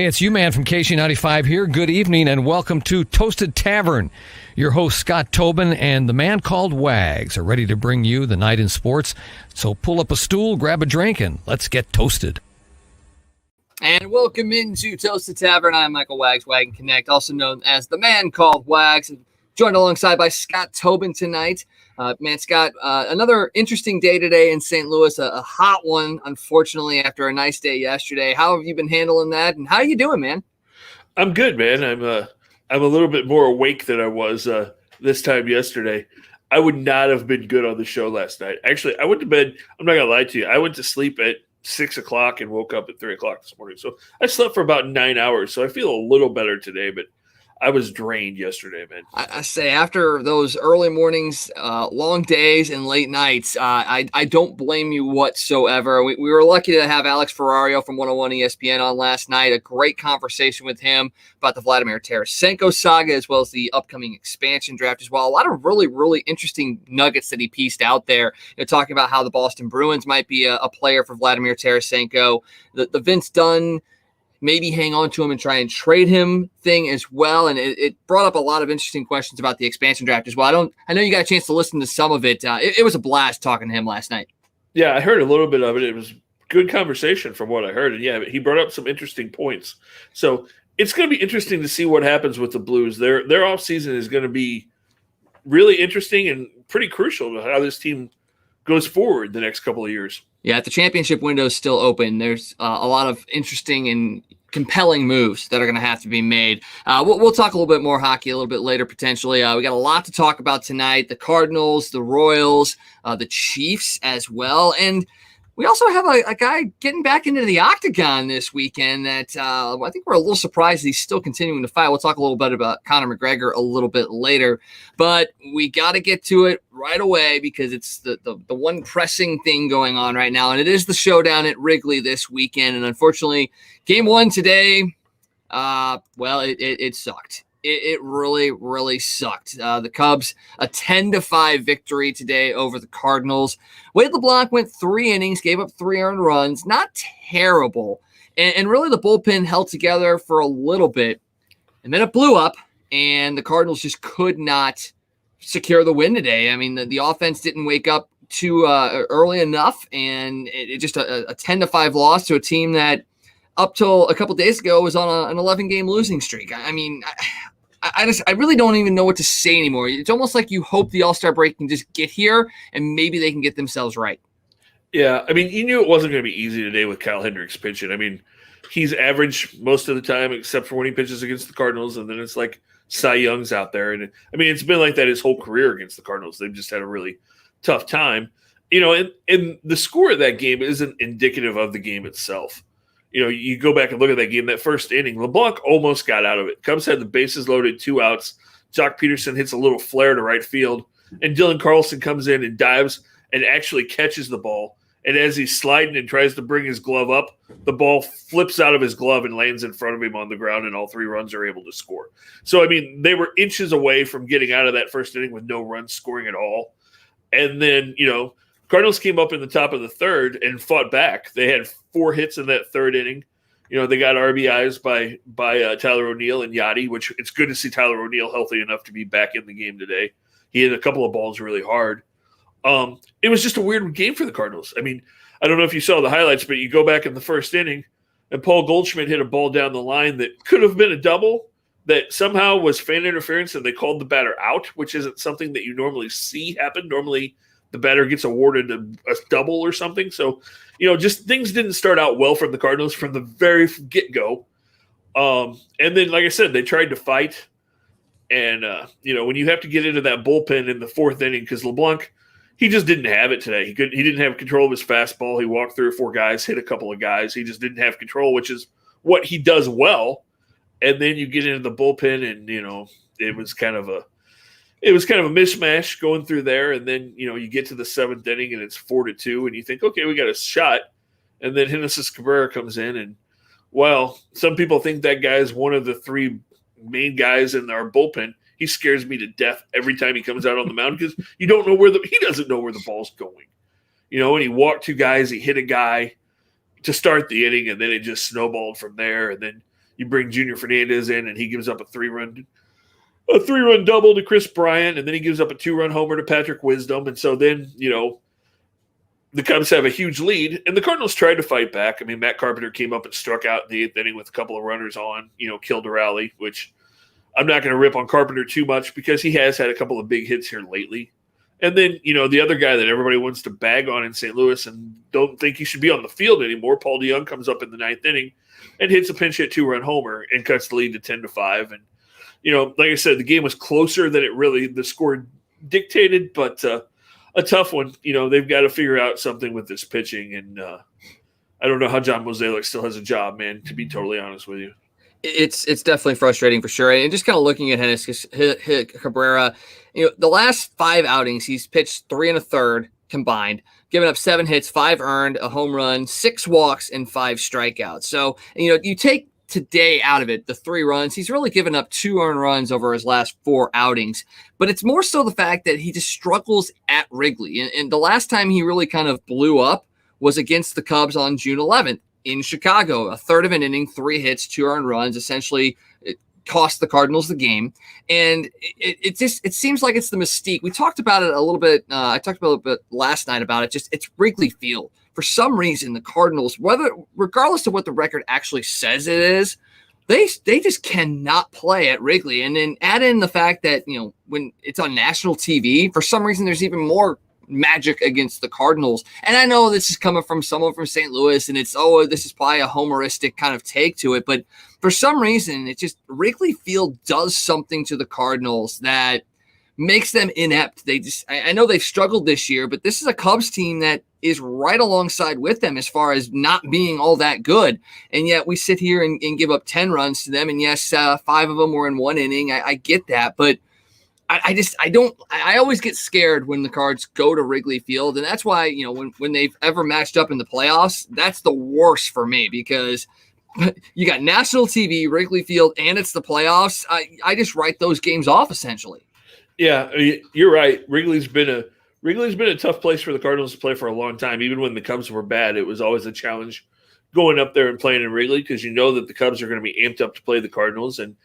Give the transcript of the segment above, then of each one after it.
Hey, it's you, man, from KC95 here. Good evening and welcome to Toasted Tavern. Your host, Scott Tobin, and the man called Wags are ready to bring you the night in sports. So pull up a stool, grab a drink, and let's get toasted. And welcome into Toasted Tavern. I'm Michael Wags, Wagon Connect, also known as the man called Wags. Joined alongside by Scott Tobin tonight. Scott, another interesting day today in St. Louis, a hot one, unfortunately, after a nice day yesterday. How have you been handling that, and how are you doing, man? I'm good, man. I'm a little bit more awake than I was this time yesterday. I would not have been good on the show last night. Actually, I went to bed. I'm not going to lie to you. I went to sleep at 6 o'clock and woke up at 3 o'clock this morning. So I slept for about 9 hours. So I feel a little better today, but I was drained yesterday, man. I say after those early mornings, long days, and late nights, I don't blame you whatsoever. We were lucky to have Alex Ferrario from 101 ESPN on last night. A great conversation with him about the Vladimir Tarasenko saga as well as the upcoming expansion draft as well. A lot of really, really interesting nuggets that he pieced out there. Talking about how the Boston Bruins might be a player for Vladimir Tarasenko. The Vince Dunn maybe hang on to him and try and trade him thing as well. And it brought up a lot of interesting questions about the expansion draft as well. I know you got a chance to listen to some of it. It was a blast talking to him last night. Yeah, I heard a little bit of it. It was good conversation from what I heard. And yeah, he brought up some interesting points. So it's going to be interesting to see what happens with the Blues. Their offseason is going to be really interesting and pretty crucial to how this team goes forward the next couple of years. Yeah, the championship window is still open. There's a lot of interesting and compelling moves that are going to have to be made. We'll talk a little bit more hockey a little bit later, potentially. We got a lot to talk about tonight. The Cardinals, the Royals, the Chiefs as well. And we also have a guy getting back into the Octagon this weekend that I think we're a little surprised he's still continuing to fight. We'll talk a little bit about Conor McGregor a little bit later. But we got to get to it right away because it's the one pressing thing going on right now. And it is the showdown at Wrigley this weekend. And unfortunately, game one today, it sucked. It really, really sucked. The Cubs, a 10-5 victory today over the Cardinals. Wade LeBlanc went 3 innings, gave up 3 earned runs. Not terrible. And really the bullpen held together for a little bit. And then it blew up, and the Cardinals just could not secure the win today. I mean, the offense didn't wake up too early enough, and it just a 10-5 loss to a team that up till a couple days ago was on an 11-game losing streak. I mean, I really don't even know what to say anymore. It's almost like you hope the All-Star break can just get here and maybe they can get themselves right. Yeah, I mean, you knew it wasn't going to be easy today with Kyle Hendricks pitching. I mean, he's average most of the time except for when he pitches against the Cardinals, and then it's like Cy Young's out there. And I mean, it's been like that his whole career against the Cardinals. They've just had a really tough time. And the score of that game isn't indicative of the game itself. You go back and look at that game, that first inning, LeBlanc almost got out of it. Cubs had the bases loaded, 2 outs. Jock Peterson hits a little flare to right field, and Dylan Carlson comes in and dives and actually catches the ball. And as he's sliding and tries to bring his glove up, the ball flips out of his glove and lands in front of him on the ground, and all 3 runs are able to score. So, I mean, they were inches away from getting out of that first inning with no runs scoring at all. And then, Cardinals came up in the top of the third and fought back. They had 4 hits in that third inning. They got RBIs by Tyler O'Neill and Yachty, which it's good to see Tyler O'Neill healthy enough to be back in the game today. He hit a couple of balls really hard. It was just a weird game for the Cardinals. I mean, I don't know if you saw the highlights, but you go back in the first inning, and Paul Goldschmidt hit a ball down the line that could have been a double that somehow was fan interference, and they called the batter out, which isn't something that you normally see happen. Normally, the batter gets awarded a double or something. So, just things didn't start out well from the Cardinals from the very get-go. And then, like I said, they tried to fight. And, when you have to get into that bullpen in the 4th inning, because LeBlanc, he just didn't have it today. He didn't have control of his fastball. He walked 3 or 4 guys, hit a couple of guys. He just didn't have control, which is what he does well. And then you get into the bullpen, and, it was kind of a mishmash going through there. And then, you get to the 7th inning and it's 4-2 and you think, okay, we got a shot. And then Genesis Cabrera comes in, and some people think that guy is one of the 3 main guys in our bullpen. He scares me to death every time he comes out on the mound because you don't know he doesn't know where the ball's going. And he walked 2 guys, he hit a guy to start the inning, and then it just snowballed from there. And then you bring Junior Fernandez in, and he gives up a three-run double to Chris Bryant, and then he gives up a 2-run homer to Patrick Wisdom. And so then, the Cubs have a huge lead, and the Cardinals tried to fight back. I mean, Matt Carpenter came up and struck out in the 8th inning with a couple of runners on, killed a rally, which I'm not going to rip on Carpenter too much because he has had a couple of big hits here lately. And then, the other guy that everybody wants to bag on in St. Louis and don't think he should be on the field anymore, Paul DeJong, comes up in the 9th inning and hits a pinch hit 2-run homer and cuts the lead to 10-5. And, like I said, the game was closer than the score dictated, but a tough one. They've got to figure out something with this pitching, and I don't know how John Mozeliak still has a job, man, to be totally honest with you. It's definitely frustrating for sure. And just kind of looking at Hennis Cabrera, the last 5 outings, he's pitched 3 1/3 combined, giving up 7 hits, 5 earned, a home run, 6 walks, and 5 strikeouts. So, you take today out of it, the 3 runs, he's really given up 2 earned runs over his last 4 outings. But it's more so the fact that he just struggles at Wrigley. And the last time he really kind of blew up was against the Cubs on June 11th in Chicago. A third of an inning, 3 hits, 2 earned runs. Essentially, it cost the Cardinals the game. And it seems like it's the mystique. We talked about it a little bit. I talked about it a little bit last night about it. It's Wrigley Field. For some reason, the Cardinals, regardless of what the record actually says it is, they just cannot play at Wrigley. And then add in the fact that, when it's on national TV, for some reason, there's even more magic against the Cardinals. And I know this is coming from someone from St. Louis, and this is probably a homeristic kind of take to it. But for some reason, it's just Wrigley Field does something to the Cardinals that makes them inept. I know they've struggled this year, but this is a Cubs team that is right alongside with them as far as not being all that good. And yet we sit here and give up 10 runs to them. And yes, 5 of them were in 1 inning. I get that, but I always get scared when the Cards go to Wrigley Field. And that's why, when they've ever matched up in the playoffs, that's the worst for me because you got national TV, Wrigley Field, and it's the playoffs. I just write those games off essentially. Yeah, you're right. Wrigley's been a tough place for the Cardinals to play for a long time. Even when the Cubs were bad, it was always a challenge going up there and playing in Wrigley because that the Cubs are going to be amped up to play the Cardinals. And,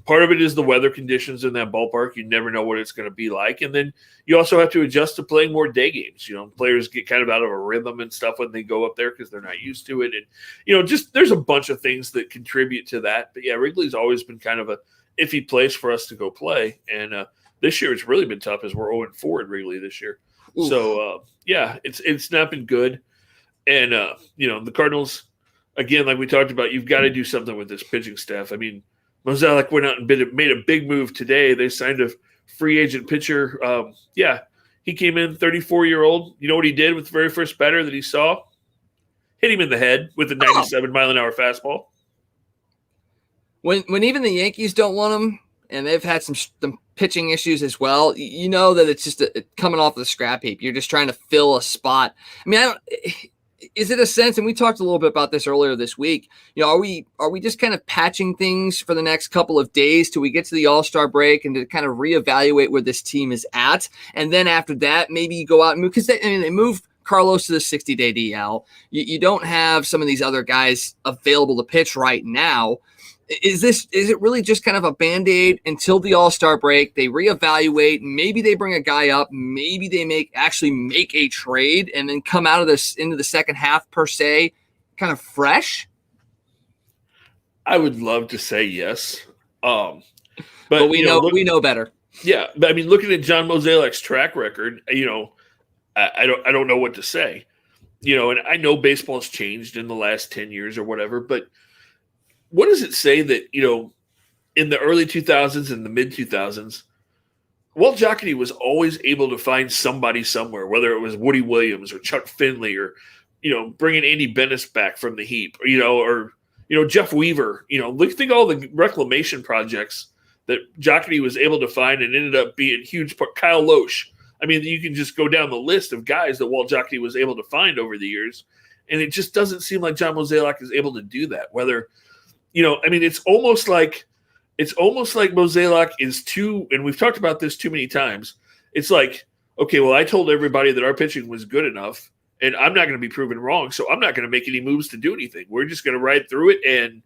part of it is the weather conditions in that ballpark. You never know what it's going to be like. And then you also have to adjust to playing more day games. Players get kind of out of a rhythm and stuff when they go up there because they're not used to it. And, just there's a bunch of things that contribute to that. But, yeah, Wrigley's always been kind of a iffy place for us to go play. And this year it's really been tough as we're 0-4 at Wrigley this year. Oof. So, it's not been good. And, the Cardinals, again, like we talked about, you've got to do something with this pitching staff. I mean, Mozeliak went out and made a big move today. They signed a free agent pitcher. He came in, 34-year-old. You know what he did with the very first batter that he saw? Hit him in the head with a 97-mile-an-hour fastball. When even the Yankees don't want him, and they've had some pitching issues as well, you know that it's just coming off of the scrap heap. You're just trying to fill a spot. I mean, is it a sense, and we talked a little bit about this earlier this week, are we just kind of patching things for the next couple of days till we get to the All-Star break and to kind of reevaluate where this team is at? And then after that, maybe you go out and move, because they moved Carlos to the 60-day DL. You don't have some of these other guys available to pitch right now. Is it really just kind of a Band-Aid until the All-Star break? They reevaluate. Maybe they bring a guy up. Maybe they actually make a trade and then come out of this into the second half per se, kind of fresh. I would love to say yes, but we know better. Yeah, but I mean, looking at John Mozeliak's track record, I don't know what to say. And I know baseball's changed in the last 10 years or whatever, but what does it say that, in the early 2000s and the mid 2000s, Walt Jocketty was always able to find somebody somewhere, whether it was Woody Williams or Chuck Finley or, bringing Andy Bennis back from the heap, or Jeff Weaver, think all the reclamation projects that Jocketty was able to find and ended up being huge. Kyle Loesch. I mean, you can just go down the list of guys that Walt Jocketty was able to find over the years. And it just doesn't seem like John Mozeliak is able to do that. Whether, it's almost like Mozeliak is too, and we've talked about this too many times. It's like, okay, well, I told everybody that our pitching was good enough, and I'm not going to be proven wrong, so I'm not going to make any moves to do anything. We're just going to ride through it, and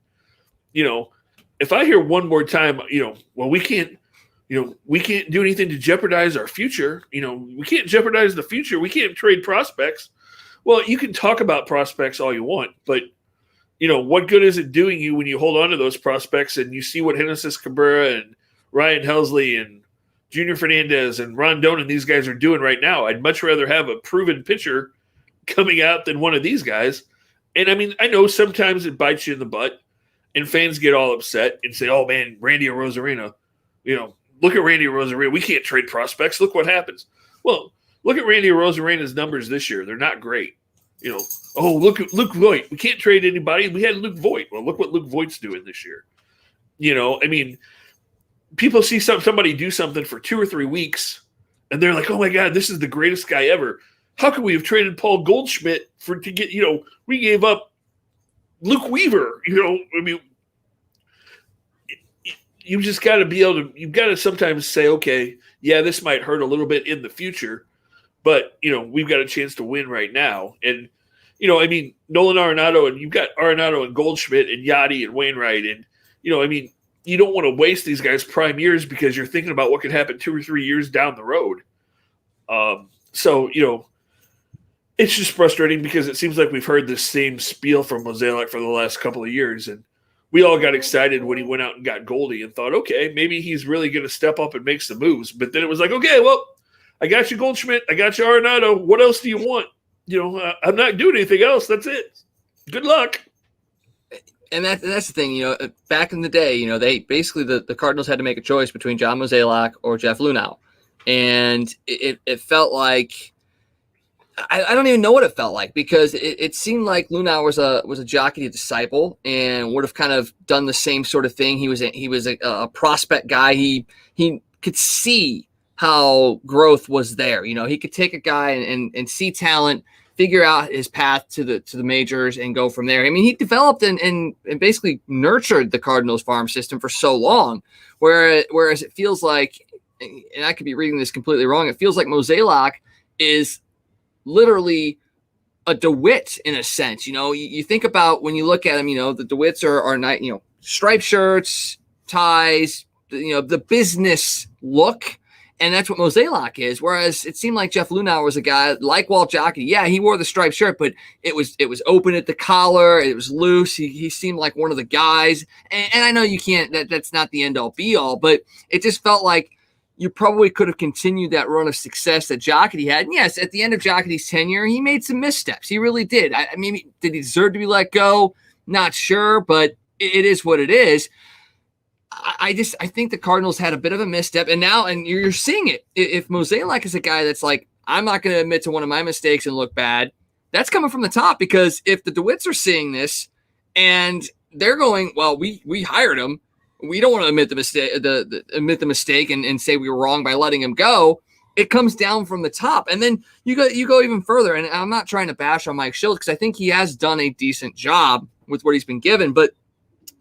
if I hear one more time, well, we can't do anything to jeopardize our future. We can't jeopardize the future. We can't trade prospects. Well, you can talk about prospects all you want, but what good is it doing you when you hold on to those prospects and you see what Genesis Cabrera and Ryan Helsley and Junior Fernandez and Rondon and these guys are doing right now? I'd much rather have a proven pitcher coming out than one of these guys. And I know sometimes it bites you in the butt and fans get all upset and say, oh man, Randy Arozarena, look at Randy Arozarena. We can't trade prospects. Look what happens. Well, look at Randy Arozarena's numbers this year. They're not great. Look at Luke Voigt. We can't trade anybody. We had Luke Voigt. Well, look what Luke Voigt's doing this year. People see somebody do something for 2 or 3 weeks, and they're like, oh my God, this is the greatest guy ever. How could we have traded Paul Goldschmidt to get, we gave up Luke Weaver, you just got to be able to, you've got to sometimes say, okay, yeah, this might hurt a little bit in the future, but, we've got a chance to win right now. And, Nolan Arenado, and you've got Arenado and Goldschmidt and Yachty and Wainwright. And, you don't want to waste these guys' prime years because you're thinking about what could happen 2 or 3 years down the road. It's just frustrating because it seems like we've heard this same spiel from Mozeliak for the last couple of years. And we all got excited when he went out and got Goldie and thought, okay, maybe he's really going to step up and make some moves. But then it was like, okay, well, I got you Goldschmidt. I got you Arenado. What else do you want? I'm not doing anything else. That's it. Good luck. And that's the thing, back in the day, they basically, the Cardinals had to make a choice between John Mozeliak or Jeff Luhnow. And it felt like, I don't even know what it felt like, because it seemed like Luhnow was a jockey disciple and would have kind of done the same sort of thing. He was a prospect guy. He could see how growth was there. He could take a guy and see talent, figure out his path to the majors and go from there. He developed and basically nurtured the Cardinals farm system for so long, whereas it feels like, and I could be reading this completely wrong, it feels like Mozeliak is literally a DeWitt in a sense. You think about when you look at him, the DeWitts are not, striped shirts, ties, the business look. And that's what Mozeliak is. Whereas it seemed like Jeff Luhnow was a guy like Walt Jocketty. Yeah, he wore the striped shirt, but it was open at the collar. It was loose. He seemed like one of the guys. And I know you can't, that's not the end all be all, but it just felt like you probably could have continued that run of success that Jocketty had. And yes, at the end of Jocketty's tenure, he made some missteps. He really did. Did he deserve to be let go? Not sure, but it is what it is. I think the Cardinals had a bit of a misstep, and you're seeing it. If Mozeliak is a guy that's like, I'm not going to admit to one of my mistakes and look bad, that's coming from the top, because if the DeWitts are seeing this and they're going, well, we hired him, we don't want to admit the mistake and say we were wrong by letting him go. It comes down from the top, and then you go even further. And I'm not trying to bash on Mike Schultz, because I think he has done a decent job with what he's been given. But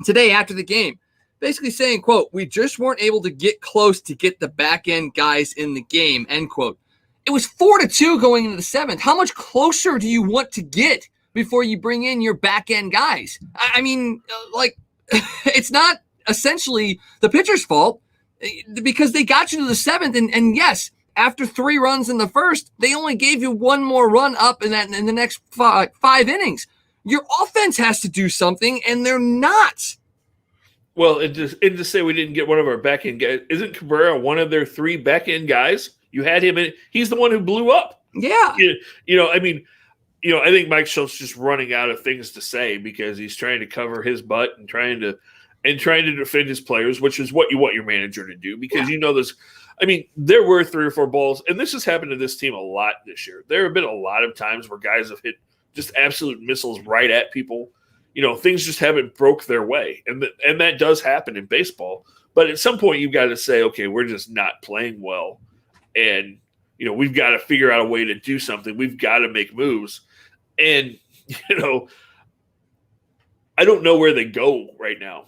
today after the game, basically saying, quote, we just weren't able to get close to get the back end guys in the game, end quote. It was 4-2 going into the 7th. How much closer do you want to get before you bring in your back end guys? It's not essentially the pitcher's fault, because they got you to the 7th. And yes, after 3 runs in the first, they only gave you 1 more run up in the next 5 innings. Your offense has to do something, and they're not. Well, and to say we didn't get one of our back end guys, isn't Cabrera one of their 3 back end guys? You had him in. He's the one who blew up. Yeah. I think Mike Schultz just running out of things to say because he's trying to cover his butt and trying to defend his players, which is what you want your manager to do, because this. There were 3 or 4 balls, and this has happened to this team a lot this year. There have been a lot of times where guys have hit just absolute missiles right at people. Things just haven't broke their way, and that does happen in baseball. But at some point, you've got to say, okay, we're just not playing well, and we've got to figure out a way to do something. We've got to make moves, and I don't know where they go right now.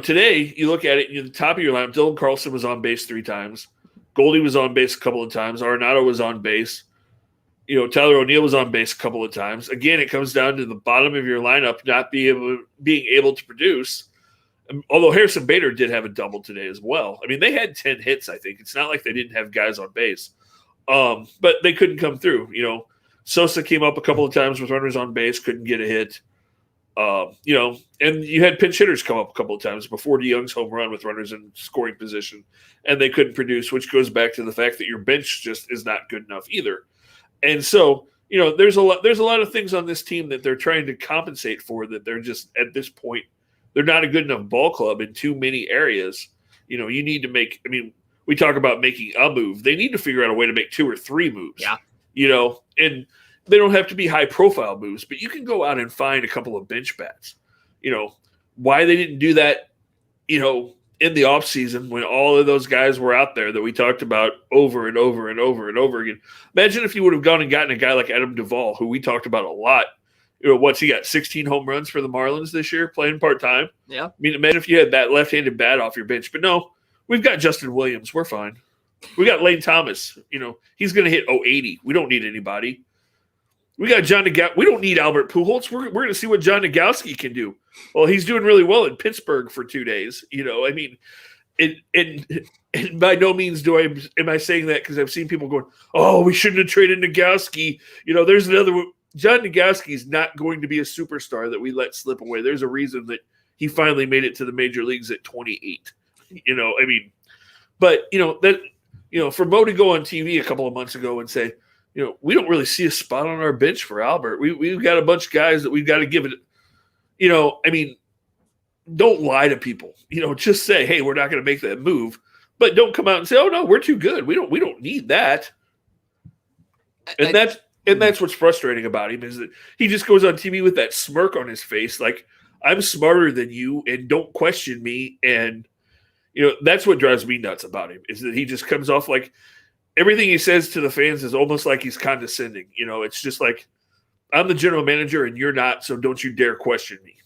Today you look at it, the top of your lineup, Dylan Carlson was on base 3 times, Goldie was on base a couple of times, Arenado was on base. Tyler O'Neill was on base a couple of times. Again, it comes down to the bottom of your lineup not being able to produce. Although Harrison Bader did have a double today as well. I mean, they had 10 hits, I think. It's not like they didn't have guys on base. But they couldn't come through. Sosa came up a couple of times with runners on base, couldn't get a hit. And you had pinch hitters come up a couple of times before DeYoung's home run with runners in scoring position, and they couldn't produce, which goes back to the fact that your bench just is not good enough either. And so, there's a lot of things on this team that they're trying to compensate for that they're just at this point, they're not a good enough ball club in too many areas. You need to make, we talk about making a move. They need to figure out a way to make 2 or 3 moves. Yeah. And they don't have to be high profile moves, but you can go out and find a couple of bench bats. Why they didn't do that, in the offseason when all of those guys were out there that we talked about over and over and over and over again. Imagine if you would have gone and gotten a guy like Adam Duvall, who we talked about a lot. What's he got? 16 home runs for the Marlins this year, playing part-time. Yeah. Imagine if you had that left-handed bat off your bench. But no, we've got Justin Williams. We're fine. We got Lane Thomas. He's going to hit 080. We don't need anybody. We got John Nagowski. We don't need Albert Pujols. We're going to see what John Nagowski can do. Well, he's doing really well in Pittsburgh for 2 days. And by no means am I saying that because I've seen people going, oh, we shouldn't have traded Nagowski. There's another one. John Nagowski is not going to be a superstar that we let slip away. There's a reason that he finally made it to the major leagues at 28. For Mo to go on TV a couple of months ago and say, we don't really see a spot on our bench for Albert. We've got a bunch of guys that we've got to give it. Don't lie to people. Just say, hey, we're not going to make that move, but don't come out and say, oh no, we're too good. We don't need that. And that's what's frustrating about him is that he just goes on TV with that smirk on his face, like I'm smarter than you, and don't question me. And that's what drives me nuts about him is that he just comes off like. Everything he says to the fans is almost like he's condescending. It's just like, I'm the general manager and you're not, so don't you dare question me.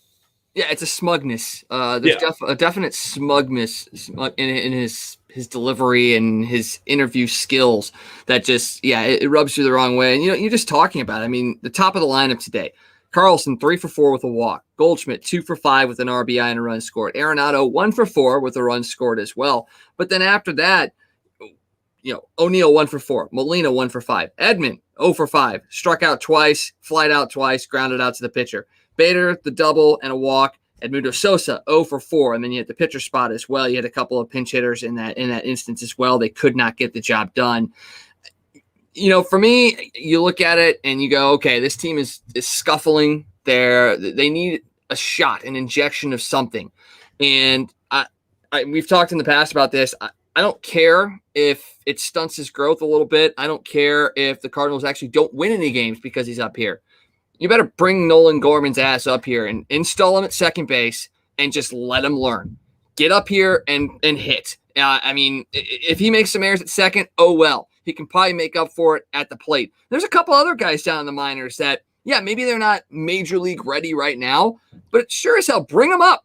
Yeah, it's a smugness. There's a definite smugness in his delivery and his interview skills that just, it rubs you the wrong way. And, you're just talking about it. The top of the lineup today, Carlson, 3 for 4 with a walk. Goldschmidt, 2 for 5 with an RBI and a run scored. Arenado, 1 for 4 with a run scored as well. But then after that, O'Neill 1 for 4, Molina 1 for 5, Edman 0 for 5, struck out twice, flied out twice, grounded out to the pitcher. Bader, the double and a walk. Edmundo Sosa 0 for 4, and then you had the pitcher spot as well. You had a couple of pinch hitters in that instance as well. They could not get the job done. For me, you look at it and you go, okay, this team is scuffling. They need a shot, an injection of something, and we've talked in the past about this. I don't care if it stunts his growth a little bit. I don't care if the Cardinals actually don't win any games because he's up here. You better bring Nolan Gorman's ass up here and install him at second base and just let him learn. Get up here and hit. If he makes some errors at second, oh well. He can probably make up for it at the plate. There's a couple other guys down in the minors that, maybe they're not major league ready right now, but sure as hell, bring them up.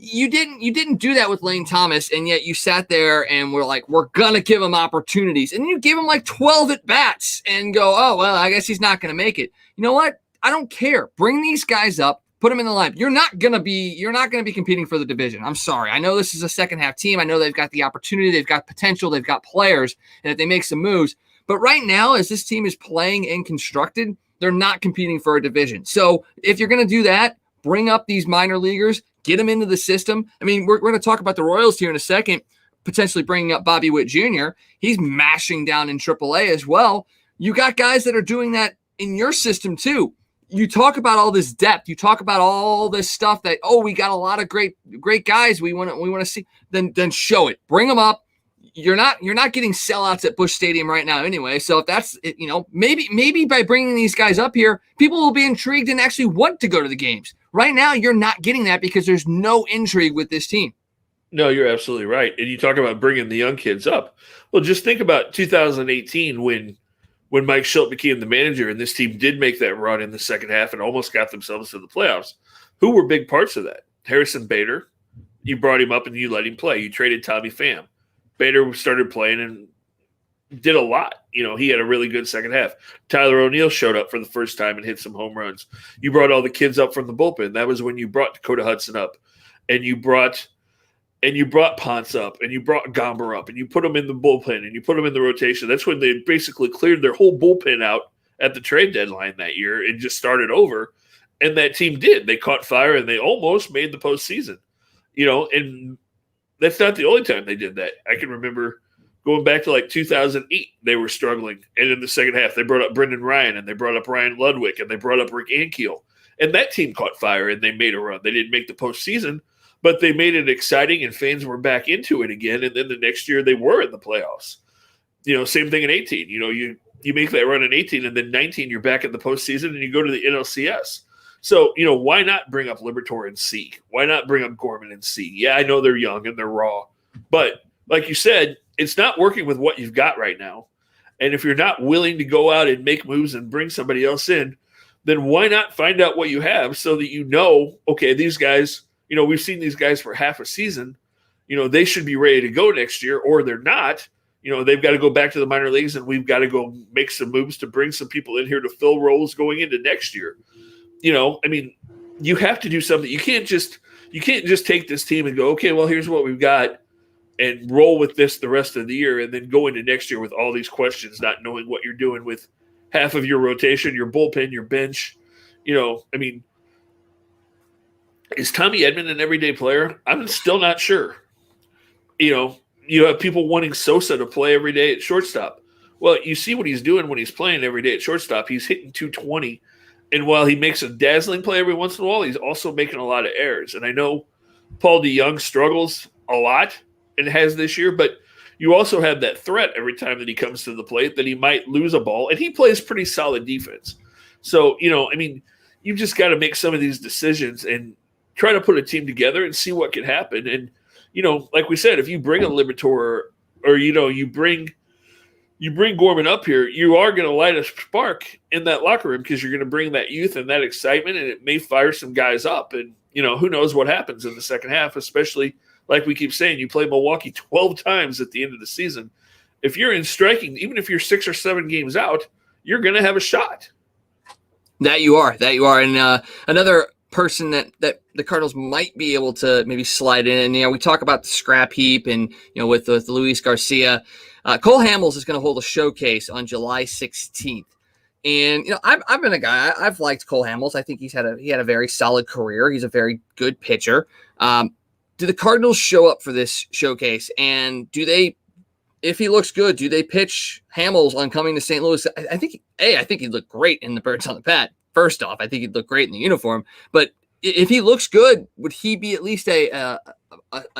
You didn't do that with Lane Thomas, and yet you sat there and were like, we're going to give him opportunities. And you give him like 12 at-bats and go, oh, well, I guess he's not going to make it. You know what? I don't care. Bring these guys up. Put them in the lineup. You're not going to be competing for the division. I'm sorry. I know this is a second half team. I know they've got the opportunity. They've got potential. They've got players. And if they make some moves. But right now, as this team is playing and constructed, they're not competing for a division. So if you're going to do that, bring up these minor leaguers. Get them into the system. We're going to talk about the Royals here in a second, potentially bringing up Bobby Witt Jr. He's mashing down in AAA as well. You got guys that are doing that in your system too. You talk about all this depth. You talk about all this stuff that, we got a lot of great guys we want to see. Then show it. Bring them up. You're not getting sellouts at Busch Stadium right now anyway. So if that's maybe by bringing these guys up here, people will be intrigued and actually want to go to the games. Right now, you're not getting that because there's no intrigue with this team. No, you're absolutely right. And you talk about bringing the young kids up. Well, just think about 2018 when Mike Schultz became the manager and this team did make that run in the second half and almost got themselves to the playoffs. Who were big parts of that? Harrison Bader. You brought him up and you let him play. You traded Tommy Pham. Bader started playing and did a lot. He had a really good second half. Tyler O'Neill showed up for the first time and hit some home runs. You brought all the kids up from the bullpen. That was when you brought Dakota Hudson up, and you brought Ponce up, and you brought Gomber up, and you put them in the bullpen, and you put them in the rotation. That's when they basically cleared their whole bullpen out at the trade deadline that year and just started over. And that team did. They caught fire, and they almost made the postseason. And that's not the only time they did that. I can remember going back to like 2008, they were struggling. And in the second half, they brought up Brendan Ryan, and they brought up Ryan Ludwig, and they brought up Rick Ankiel. And that team caught fire, and they made a run. They didn't make the postseason, but they made it exciting, and fans were back into it again. And then the next year, they were in the playoffs. Same thing in 18. You make that run in 18, and then 19, you're back in the postseason, and you go to the NLCS. So, why not bring up Liberatore and C? Why not bring up Gorman and C? Yeah, I know they're young and they're raw. But like you said, it's not working with what you've got right now. And if you're not willing to go out and make moves and bring somebody else in, then why not find out what you have so that okay, these guys, we've seen these guys for half a season. They should be ready to go next year, or they're not. They've got to go back to the minor leagues, and we've got to go make some moves to bring some people in here to fill roles going into next year. You have to do something. You can't just take this team and go, okay, well, here's what we've got, and roll with this the rest of the year, and then go into next year with all these questions, not knowing what you're doing with half of your rotation, your bullpen, your bench. Is Tommy Edman an everyday player? I'm still not sure. You have people wanting Sosa to play every day at shortstop. Well, you see what he's doing when he's playing every day at shortstop. He's hitting 220. And while he makes a dazzling play every once in a while, he's also making a lot of errors. And I know Paul DeYoung struggles a lot and has this year, but you also have that threat every time that he comes to the plate that he might lose a ball. And he plays pretty solid defense. So, you've just got to make some of these decisions and try to put a team together and see what can happen. And, like we said, if you bring a Liberatore or, you bring Gorman up here, you are going to light a spark in that locker room because you're going to bring that youth and that excitement, and it may fire some guys up. And, who knows what happens in the second half, especially like we keep saying, you play Milwaukee 12 times at the end of the season. If you're in striking, even if you're 6 or 7 games out, you're going to have a shot. That you are. And another person that the Cardinals might be able to maybe slide in, and, we talk about the scrap heap and, with Luis Garcia. Cole Hamels is going to hold a showcase on July 16th. And, I've been a guy, I've liked Cole Hamels. I think he had a very solid career. He's a very good pitcher. Do the Cardinals show up for this showcase? And if he looks good, do they pitch Hamels on coming to St. Louis? I think he'd look great in the Birds on the Bat. First off, I think he'd look great in the uniform. But if he looks good, would he be at least a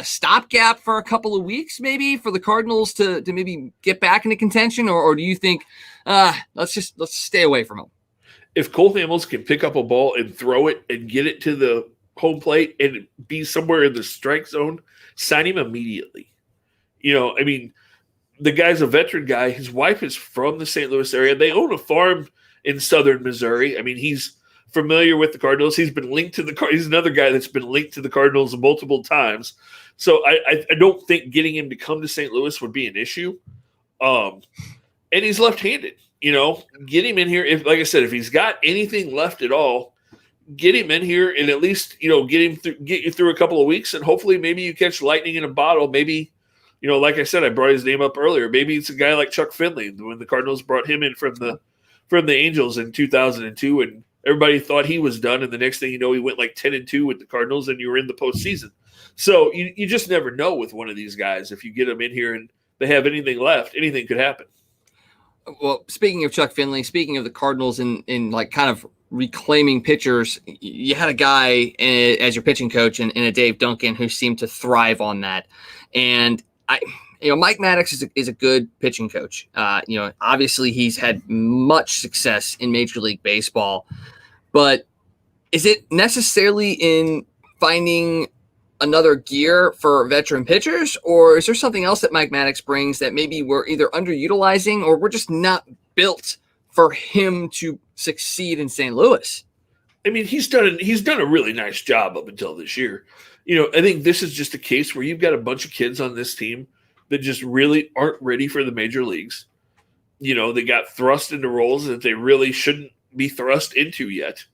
stopgap for a couple of weeks, maybe, for the Cardinals to maybe get back into contention? Or do you think, let's stay away from him? If Cole Hamels can pick up a ball and throw it and get it to the home plate and be somewhere in the strike zone, sign him immediately. The guy's a veteran guy. His wife is from the St. Louis area. They own a farm in southern Missouri. He's familiar with the Cardinals. He's been linked to he's another guy that's been linked to the Cardinals multiple times. So I don't think getting him to come to St. Louis would be an issue. And he's left-handed. Get him in here. Like I said, if he's got anything left at all, get him in here and at least, get you through a couple of weeks, and hopefully maybe you catch lightning in a bottle. Maybe, like I said, I brought his name up earlier. Maybe it's a guy like Chuck Finley when the Cardinals brought him in from the Angels in 2002, and everybody thought he was done. And the next thing you know, he went like 10-2 with the Cardinals, and you were in the postseason. So you just never know with one of these guys. If you get them in here and they have anything left, anything could happen. Well, speaking of Chuck Finley, speaking of the Cardinals in like kind of reclaiming pitchers, you had a guy as your pitching coach in a Dave Duncan who seemed to thrive on that. And Mike Maddox is a good pitching coach. Obviously he's had much success in Major League Baseball, but is it necessarily in finding another gear for veteran pitchers, or is there something else that Mike Maddox brings that maybe we're either underutilizing or we're just not built for him to succeed in St. Louis? He's done a really nice job up until this year. I think this is just a case where you've got a bunch of kids on this team that just really aren't ready for the major leagues. they got thrust into roles that they really shouldn't be thrust into yet.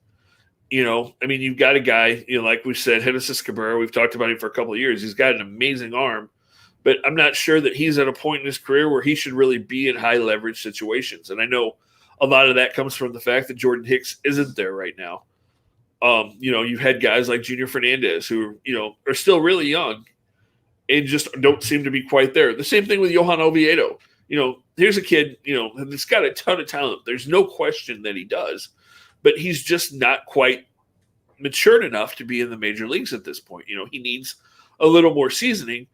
You've got a guy, like we said, Genesis Cabrera, we've talked about him for a couple of years. He's got an amazing arm, but I'm not sure that he's at a point in his career where he should really be in high leverage situations. And I know a lot of that comes from the fact that Jordan Hicks isn't there right now. You've had guys like Junior Fernandez who, are still really young and just don't seem to be quite there. The same thing with Johan Oviedo. Here's a kid, that's got a ton of talent. There's no question that he does, but he's just not quite matured enough to be in the major leagues at this point. He needs a little more seasoning.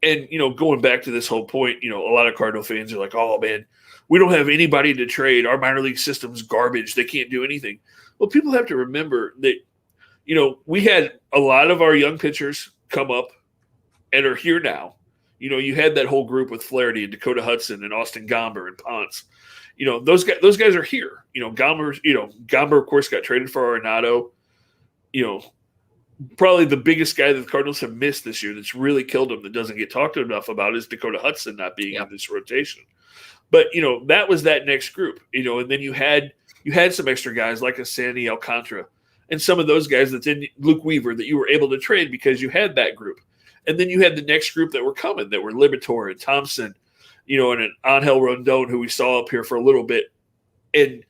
And, going back to this whole point, a lot of Cardinal fans are like, oh, man, we don't have anybody to trade. Our minor league system's garbage. They can't do anything. Well, people have to remember that, we had a lot of our young pitchers come up and are here now. You had that whole group with Flaherty and Dakota Hudson and Austin Gomber and Ponce. Those guys are here. Gomber, of course, got traded for Arenado. Probably the biggest guy that the Cardinals have missed this year that's really killed them that doesn't get talked enough about is Dakota Hudson not being in this rotation. But, that was that next group, and then you had some extra guys like a Sandy Alcantara and some of those guys Luke Weaver that you were able to trade because you had that group. And then you had the next group that were coming that were Liberatore and Thompson, and an Angel Rondon who we saw up here for a little bit, and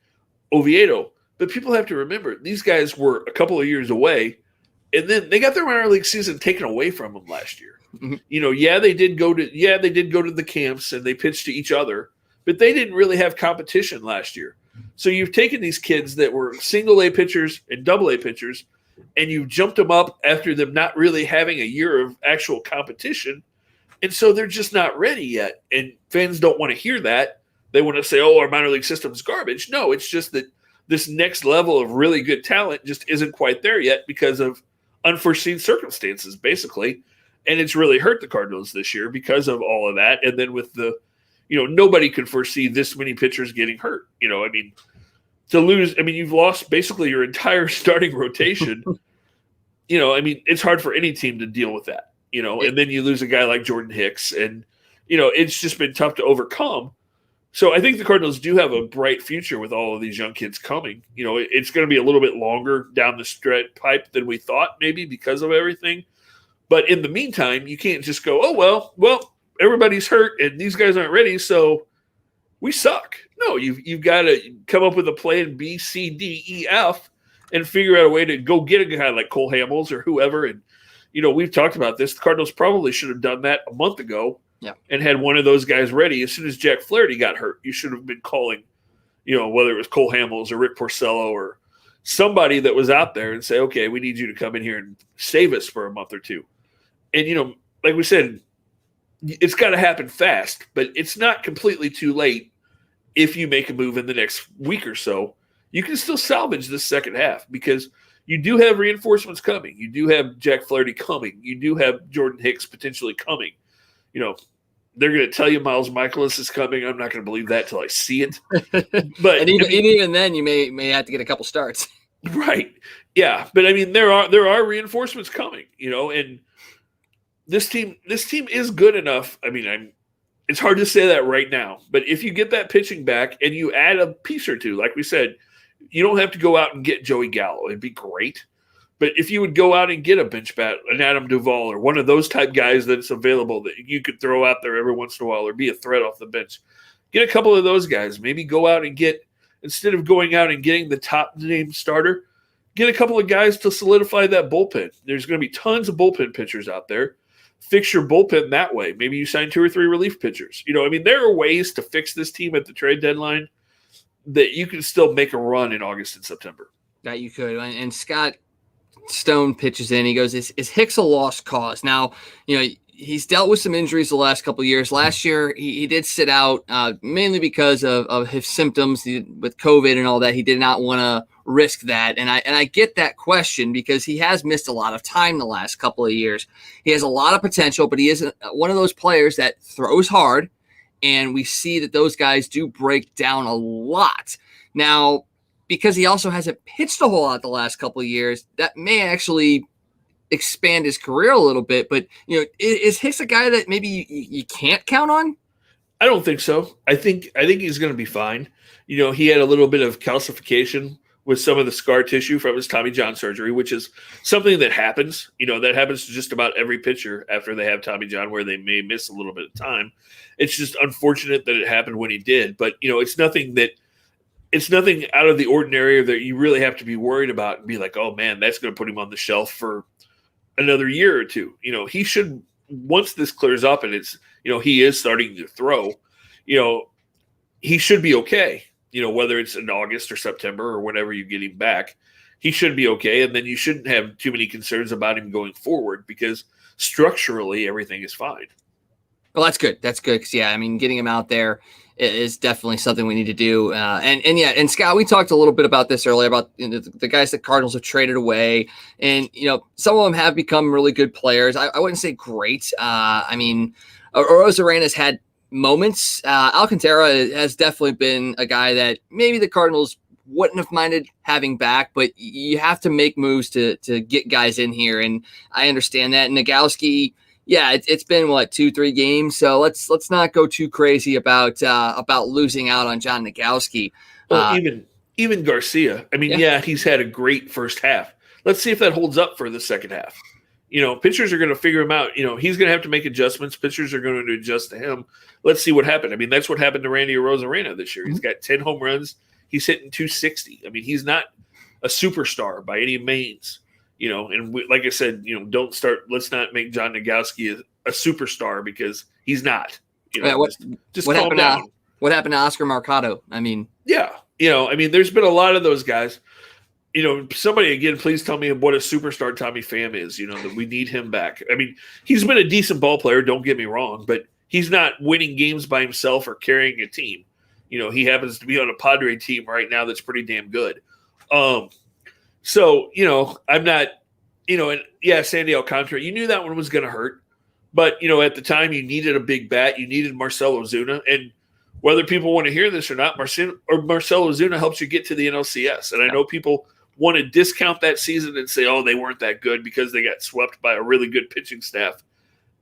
Oviedo. But people have to remember, these guys were a couple of years away, and then they got their minor league season taken away from them last year. Mm-hmm. They did go to the camps and they pitched to each other, but they didn't really have competition last year. So you've taken these kids that were single A pitchers and double A pitchers, and you jumped them up after them not really having a year of actual competition. And so they're just not ready yet. And fans don't want to hear that. They want to say, oh, our minor league system is garbage. No, it's just that this next level of really good talent just isn't quite there yet because of unforeseen circumstances, basically. And it's really hurt the Cardinals this year because of all of that. And then with nobody could foresee this many pitchers getting hurt. To lose, you've lost basically your entire starting rotation. It's hard for any team to deal with that, and then you lose a guy like Jordan Hicks, and, it's just been tough to overcome. So I think the Cardinals do have a bright future with all of these young kids coming. It's going to be a little bit longer down the stretch pipe than we thought, maybe because of everything. But in the meantime, you can't just go, oh, well, everybody's hurt and these guys aren't ready, so we suck. No, you've got to come up with a plan B, C, D, E, F, and figure out a way to go get a guy like Cole Hamels or whoever. And, we've talked about this. The Cardinals probably should have done that a month ago and had one of those guys ready. As soon as Jack Flaherty got hurt, you should have been calling, whether it was Cole Hamels or Rick Porcello or somebody that was out there and say, okay, we need you to come in here and save us for a month or two. And, like we said, it's got to happen fast, but it's not completely too late. If you make a move in the next week or so, you can still salvage this second half because you do have reinforcements coming. You do have Jack Flaherty coming. You do have Jordan Hicks potentially coming. They're going to tell you Miles Michaelis is coming. I'm not going to believe that till I see it. But and even then, you may have to get a couple starts. Right. Yeah. But there are reinforcements coming. And this team is good enough. It's hard to say that right now, but if you get that pitching back and you add a piece or two, like we said, you don't have to go out and get Joey Gallo. It'd be great. But if you would go out and get a bench bat, an Adam Duvall, or one of those type guys that's available that you could throw out there every once in a while or be a threat off the bench, get a couple of those guys. Maybe go out and get, instead of going out and getting the top name starter, get a couple of guys to solidify that bullpen. There's going to be tons of bullpen pitchers out there. Fix your bullpen that way. Maybe you sign 2 or 3 relief pitchers. There are ways to fix this team at the trade deadline that you can still make a run in August and September. That you could. And Scott Stone pitches in. He goes, is Hicks a lost cause? Now, he's dealt with some injuries the last couple of years. Last year, he did sit out mainly because of his symptoms with COVID and all that. He did not want to risk that. And I get that question because he has missed a lot of time the last couple of years. He has a lot of potential, but he is one of those players that throws hard. And we see that those guys do break down a lot. Now, because he also hasn't pitched a whole lot the last couple of years, that may actually expand his career a little bit. But, is Hicks a guy that maybe you can't count on? I don't think so. I think he's going to be fine. He had a little bit of calcification with some of the scar tissue from his Tommy John surgery, which is something that happens. That happens to just about every pitcher after they have Tommy John, where they may miss a little bit of time. It's just unfortunate that it happened when he did, but it's nothing out of the ordinary that you really have to be worried about and be like, oh man, that's going to put him on the shelf for another year or two. He should, once this clears up and it's, he is starting to throw, he should be okay. Whether it's in August or September or whenever you get him back, he should be okay. And then you shouldn't have too many concerns about him going forward because structurally everything is fine. Well, that's good. That's good. Cause getting him out there is definitely something we need to do. And Scott, we talked a little bit about this earlier about the guys that Cardinals have traded away, and some of them have become really good players. I wouldn't say great. Arozarena's had moments. Alcantara has definitely been a guy that maybe the Cardinals wouldn't have minded having back, but you have to make moves to get guys in here, and I understand that. And Nogowski, yeah, it's been 2-3 games, so let's not go too crazy about losing out on John Nogowski. Well, even Garcia. He's had a great first half. Let's see if that holds up for the second half. Pitchers are going to figure him out. He's going to have to make adjustments. Pitchers are going to adjust to him. Let's see what happened. That's what happened to Randy Arozarena this year. He's got 10 home runs. He's hitting 260. He's not a superstar by any means. Like I said, let's not make John Nogowski a superstar because he's not. Just calm down. What happened to Oscar Mercado? There's been a lot of those guys. Somebody again, please tell me what a superstar Tommy Pham is. That we need him back. He's been a decent ball player. Don't get me wrong, but he's not winning games by himself or carrying a team. He happens to be on a Padre team right now that's pretty damn good. So, I'm not, Sandy Alcantara, you knew that one was going to hurt. But, at the time, you needed a big bat. You needed Marcell Ozuna. And whether people want to hear this or not, Marcell Ozuna helps you get to the NLCS. And I know people want to discount that season and say, oh, they weren't that good because they got swept by a really good pitching staff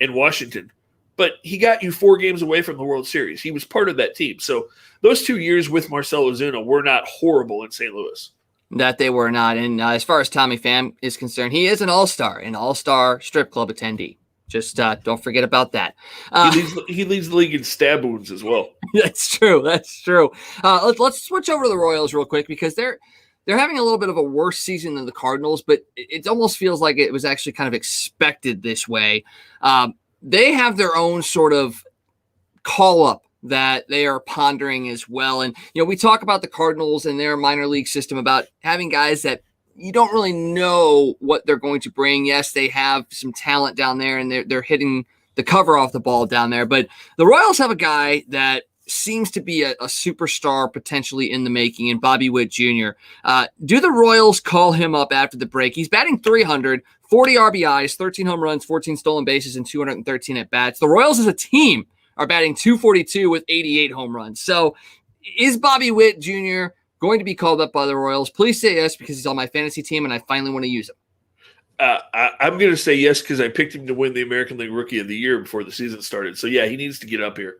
in Washington. But he got you 4 games away from the World Series. He was part of that team. So those 2 years with Marcell Ozuna were not horrible in St. Louis. That they were not. And as far as Tommy Pham is concerned, he is an all-star strip club attendee. Just don't forget about that. He leads the league in stab wounds as well. That's true. Let's switch over to the Royals real quick because they're having a little bit of a worse season than the Cardinals, but it almost feels like it was actually kind of expected this way. They have their own sort of call-up that they are pondering as well. And, we talk about the Cardinals and their minor league system about having guys that you don't really know what they're going to bring. Yes, they have some talent down there and they're hitting the cover off the ball down there. But the Royals have a guy that seems to be a superstar potentially in the making, in Bobby Witt Jr. Do the Royals call him up after the break? He's batting .300, 40 RBIs, 13 home runs, 14 stolen bases, and 213 at-bats. The Royals as a team are batting .242 with 88 home runs. So is Bobby Witt Jr. going to be called up by the Royals? Please say yes, because he's on my fantasy team and I finally want to use him. I'm going to say yes because I picked him to win the American League Rookie of the Year before the season started. So, yeah, he needs to get up here.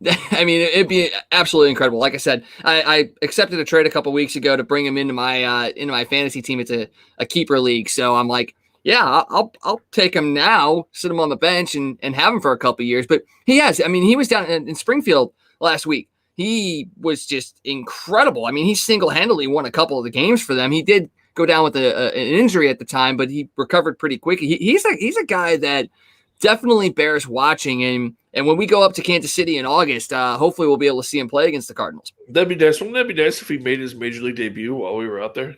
It'd be absolutely incredible. Like I said, I accepted a trade a couple weeks ago to bring him into my fantasy team. It's a keeper league. So I'm like, yeah, I'll take him now, sit him on the bench and have him for a couple years. But he was down in Springfield last week. He was just incredible. He single-handedly won a couple of the games for them. He did go down with an injury at the time, but he recovered pretty quickly. He's a guy that definitely bears watching. And when we go up to Kansas City in August, hopefully we'll be able to see him play against the Cardinals. That'd be nice. Wouldn't that be nice if he made his major league debut while we were out there?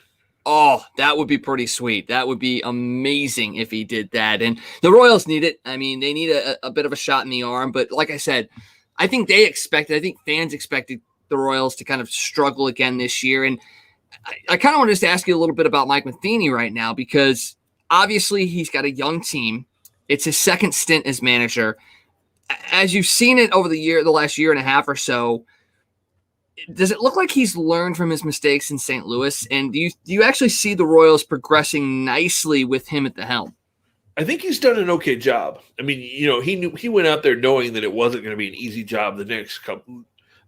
Oh, that would be pretty sweet. That would be amazing if he did that. And the Royals need it. They need a bit of a shot in the arm. But like I said, I think fans expected the Royals to kind of struggle again this year. And I kind of wanted to ask you a little bit about Mike Matheny right now, because obviously he's got a young team. It's his second stint as manager. As you've seen it over the last year and a half or so, does it look like he's learned from his mistakes in St. Louis? And do you actually see the Royals progressing nicely with him at the helm? I think he's done an okay job. I mean, he went out there knowing that it wasn't going to be an easy job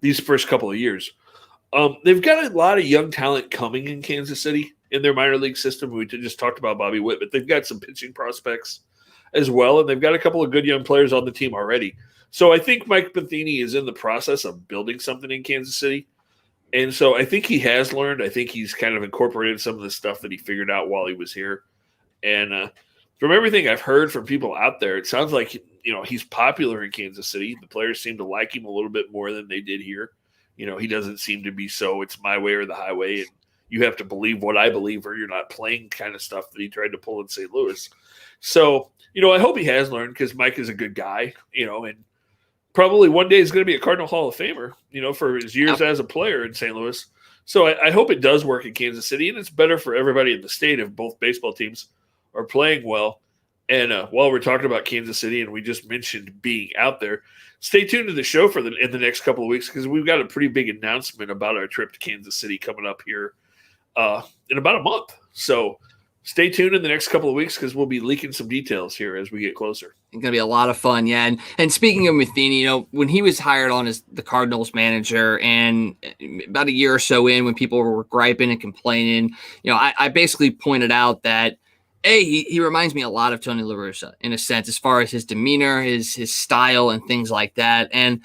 these first couple of years. They've got a lot of young talent coming in Kansas City in their minor league system. We just talked about Bobby Witt, but they've got some pitching prospects as well, and they've got a couple of good young players on the team already. So I think Mike Matheny is in the process of building something in Kansas City. And so I think he has learned. I think he's kind of incorporated some of the stuff that he figured out while he was here. And from everything I've heard from people out there, it sounds like, he's popular in Kansas City. The players seem to like him a little bit more than they did here. He doesn't seem to be so it's my way or the highway, and you have to believe what I believe or you're not playing kind of stuff that he tried to pull in St. Louis. So, I hope he has learned, because Mike is a good guy, and probably one day he's going to be a Cardinal Hall of Famer, for his years as a player in St. Louis. So I hope it does work in Kansas City, and it's better for everybody in the state if both baseball teams are playing well. And while we're talking about Kansas City, and we just mentioned being out there, stay tuned to the show in the next couple of weeks, because we've got a pretty big announcement about our trip to Kansas City coming up here in about a month. So stay tuned in the next couple of weeks, because we'll be leaking some details here as we get closer. It's going to be a lot of fun, yeah. And speaking of Matheny, when he was hired on as the Cardinals manager, and about a year or so in, when people were griping and complaining, I basically pointed out that, he reminds me a lot of Tony La Russa in a sense, as far as his demeanor, his style, and things like that. And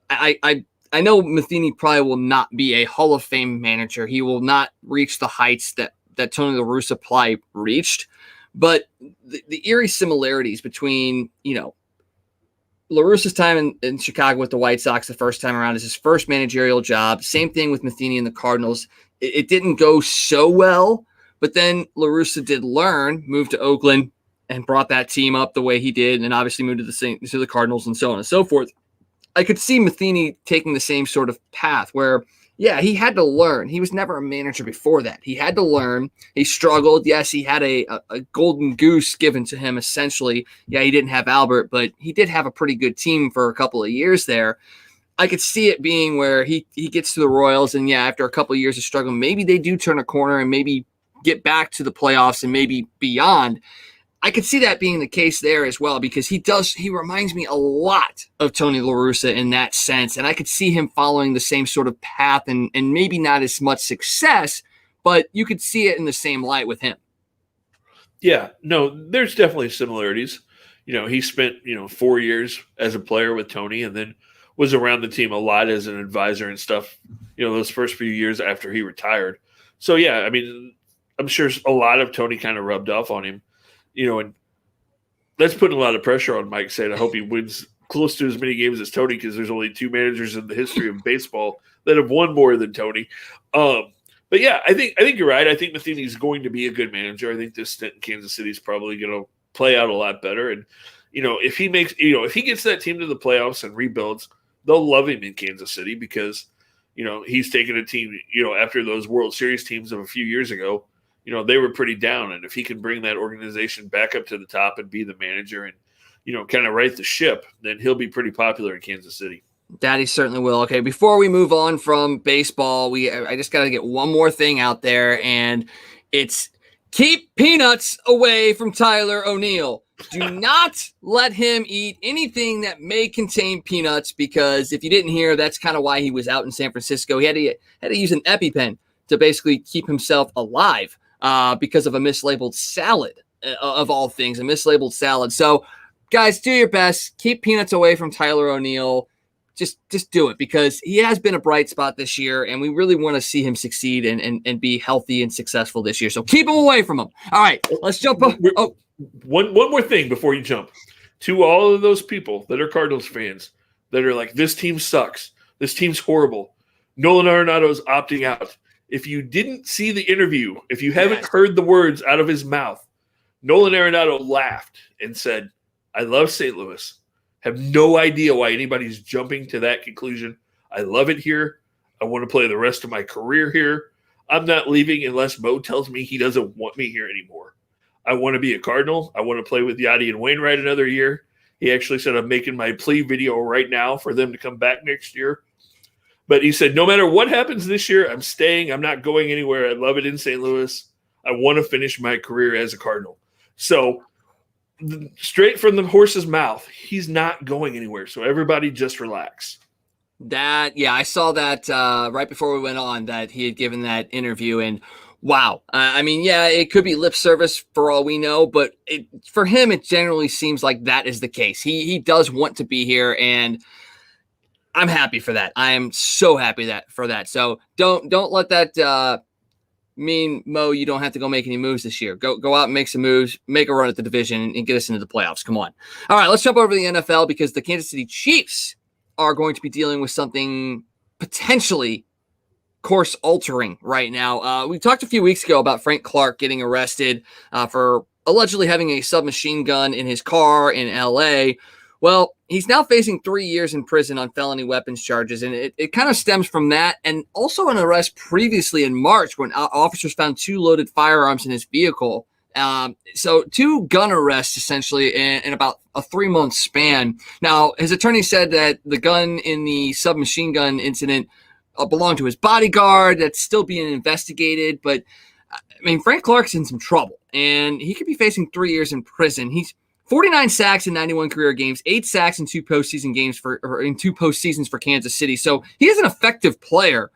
I know Matheny probably will not be a Hall of Fame manager. He will not reach the heights that Tony La Russa probably reached. But the eerie similarities between, La Russa's time in Chicago with the White Sox the first time around is his first managerial job. Same thing with Matheny and the Cardinals. It didn't go so well. But then La Russa did learn, moved to Oakland, and brought that team up the way he did, and obviously moved to the Cardinals and so on and so forth. I could see Matheny taking the same sort of path where, he had to learn. He was never a manager before that. He had to learn. He struggled. Yes, he had a golden goose given to him, essentially. Yeah, he didn't have Albert, but he did have a pretty good team for a couple of years there. I could see it being where he gets to the Royals, and after a couple of years of struggling, maybe they do turn a corner and maybe get back to the playoffs and maybe beyond. I could see that being the case there as well, because he reminds me a lot of Tony La Russa in that sense. And I could see him following the same sort of path and maybe not as much success, but you could see it in the same light with him. Yeah, no, there's definitely similarities. He spent, 4 years as a player with Tony, and then was around the team a lot as an advisor and stuff, those first few years after he retired. So, yeah, I mean, I'm sure a lot of Tony kind of rubbed off on him, and that's putting a lot of pressure on Mike, saying, I hope he wins close to as many games as Tony, because there's only 2 managers in the history of baseball that have won more than Tony. But yeah, I think you're right. I think Matheny's going to be a good manager. I think this stint in Kansas City is probably going to play out a lot better. And, if he makes, if he gets that team to the playoffs and rebuilds, they'll love him in Kansas City, because, he's taken a team, after those World Series teams of a few years ago, they were pretty down. And if he can bring that organization back up to the top and be the manager and, kind of right the ship, then he'll be pretty popular in Kansas City. Daddy certainly will. Okay, before we move on from baseball, I just got to get one more thing out there, and it's keep peanuts away from Tyler O'Neill. Do not let him eat anything that may contain peanuts, because if you didn't hear, that's kind of why he was out in San Francisco. He had to use an EpiPen to basically keep himself alive. Because of a mislabeled salad, of all things, a mislabeled salad. So, guys, do your best. Keep peanuts away from Tyler O'Neill. Just do it, because he has been a bright spot this year, and we really want to see him succeed and be healthy and successful this year. So keep him away from him. All right, let's jump up. Oh, one more thing before you jump. To all of those people that are Cardinals fans that are like, this team sucks, this team's horrible, Nolan Arenado's opting out. If you didn't see the interview, if you haven't heard the words out of his mouth, Nolan Arenado laughed and said, I love St. Louis. Have no idea why anybody's jumping to that conclusion. I love it here. I want to play the rest of my career here. I'm not leaving unless Mo tells me he doesn't want me here anymore. I want to be a Cardinal. I want to play with Yachty and Wainwright another year. He actually said, I'm making my plea video right now for them to come back next year. But he said, no matter what happens this year, I'm staying. I'm not going anywhere. I love it in St. Louis. I want to finish my career as a Cardinal. So straight from the horse's mouth, he's not going anywhere. So everybody just relax. I saw that right before we went on that he had given that interview, and wow. It could be lip service for all we know, but for him, it generally seems like that is the case. He does want to be here, and I'm happy for that. I am so happy for that. So don't let that mean, Mo, you don't have to go make any moves this year. Go out and make some moves, make a run at the division, and get us into the playoffs. Come on. All right, let's jump over to the NFL because the Kansas City Chiefs are going to be dealing with something potentially course altering right now. We talked a few weeks ago about Frank Clark getting arrested for allegedly having a submachine gun in his car in LA. Well, he's now facing 3 years in prison on felony weapons charges, and it kind of stems from that, and also an arrest previously in March when officers found 2 loaded firearms in his vehicle. So 2 gun arrests essentially in about a 3-month span. Now, his attorney said that the gun in the submachine gun incident belonged to his bodyguard. That's still being investigated, but Frank Clark's in some trouble, and he could be facing 3 years in prison. He's 49 sacks in 91 career games, 8 sacks in 2 postseason games in 2 postseasons for Kansas City. So he is an effective player.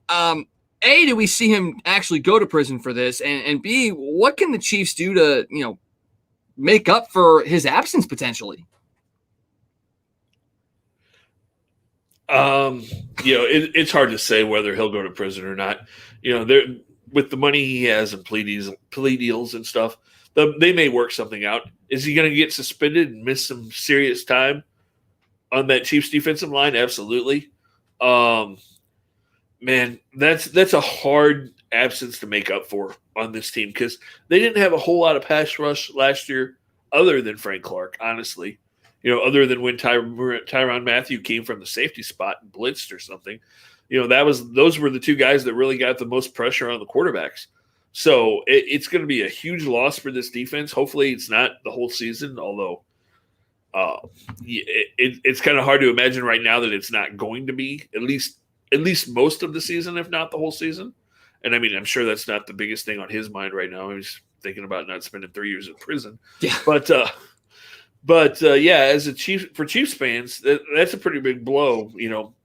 A, do we see him actually go to prison for this? And B, what can the Chiefs do to, make up for his absence potentially? It's hard to say whether he'll go to prison or not. With the money he has and plea deals and stuff, they may work something out. Is he going to get suspended and miss some serious time on that Chiefs defensive line? Absolutely. Man, that's a hard absence to make up for on this team because they didn't have a whole lot of pass rush last year other than Frank Clark, honestly. Other than when Tyrann Mathieu came from the safety spot and blitzed or something. Those were the 2 guys that really got the most pressure on the quarterbacks. So it's going to be a huge loss for this defense. Hopefully it's not the whole season, although it's kind of hard to imagine right now that it's not going to be at least most of the season, if not the whole season. And I'm sure that's not the biggest thing on his mind right now. He's thinking about not spending 3 years in prison. Yeah. But as a Chiefs fans, that's a pretty big blow.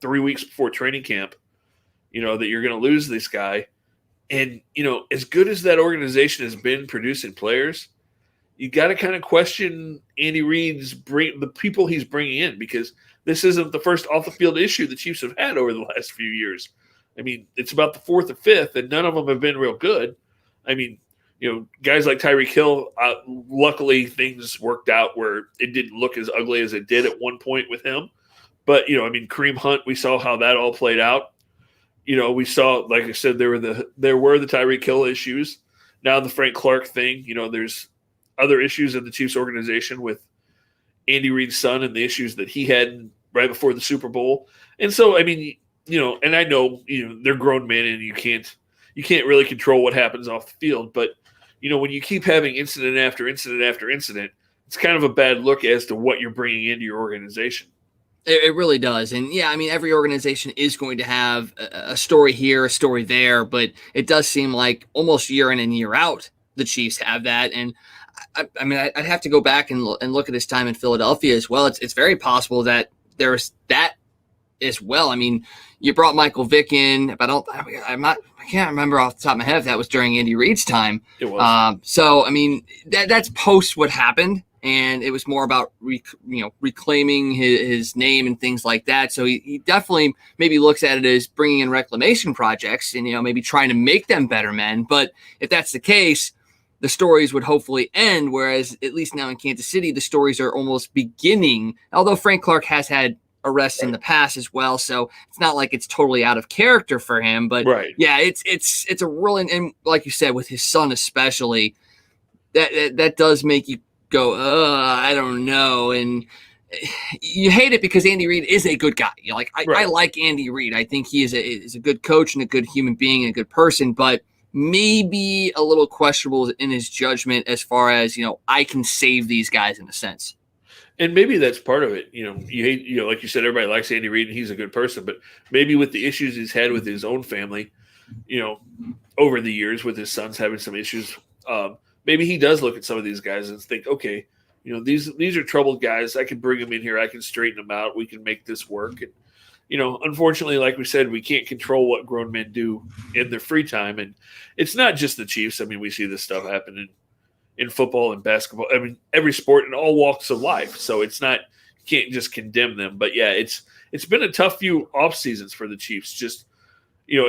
3 weeks before training camp, that you're going to lose this guy. And, as good as that organization has been producing players, you got to kind of question Andy Reid's the people he's bringing in, because this isn't the first off the field issue the Chiefs have had over the last few years. It's about the 4th or 5th, and none of them have been real good. Guys like Tyreek Hill, luckily things worked out where it didn't look as ugly as it did at one point with him. But, Kareem Hunt, we saw how that all played out. We saw, like I said, there were the Tyreek Hill issues. Now the Frank Clark thing, there's other issues in the Chiefs organization with Andy Reid's son and the issues that he had right before the Super Bowl. And so, and I know, they're grown men and you can't really control what happens off the field. But, when you keep having incident after incident after incident, it's kind of a bad look as to what you're bringing into your organization. It really does. And every organization is going to have a story here, a story there, but it does seem like almost year in and year out, the Chiefs have that. And I'd have to go back and look at his time in Philadelphia as well. It's very possible that there's that as well. You brought Michael Vick in, but I can't remember off the top of my head if that was during Andy Reid's time. It was. That's post what happened. And it was more about reclaiming his name and things like that. So he definitely maybe looks at it as bringing in reclamation projects and maybe trying to make them better men. But if that's the case, the stories would hopefully end. Whereas at least now in Kansas City, the stories are almost beginning. Although Frank Clark has had arrests in the past as well, so it's not like it's totally out of character for him. But right. Yeah, it's a really, and like you said, with his son especially, that does make you go, I don't know. And you hate it because Andy Reid is a good guy. I like Andy Reid. I think he is a good coach and a good human being and a good person, but maybe a little questionable in his judgment as far as, I can save these guys in a sense. And maybe that's part of it. You hate, like you said, everybody likes Andy Reid and he's a good person, but maybe with the issues he's had with his own family, over the years with his sons having some issues, maybe he does look at some of these guys and think, okay, these are troubled guys. I can bring them in here. I can straighten them out. We can make this work. And, unfortunately, like we said, we can't control what grown men do in their free time. And it's not just the Chiefs. I mean, we see this stuff happen in football and basketball. I mean, every sport and all walks of life. So it's not, you can't just condemn them. But yeah, it's been a tough few off seasons for the Chiefs. Just,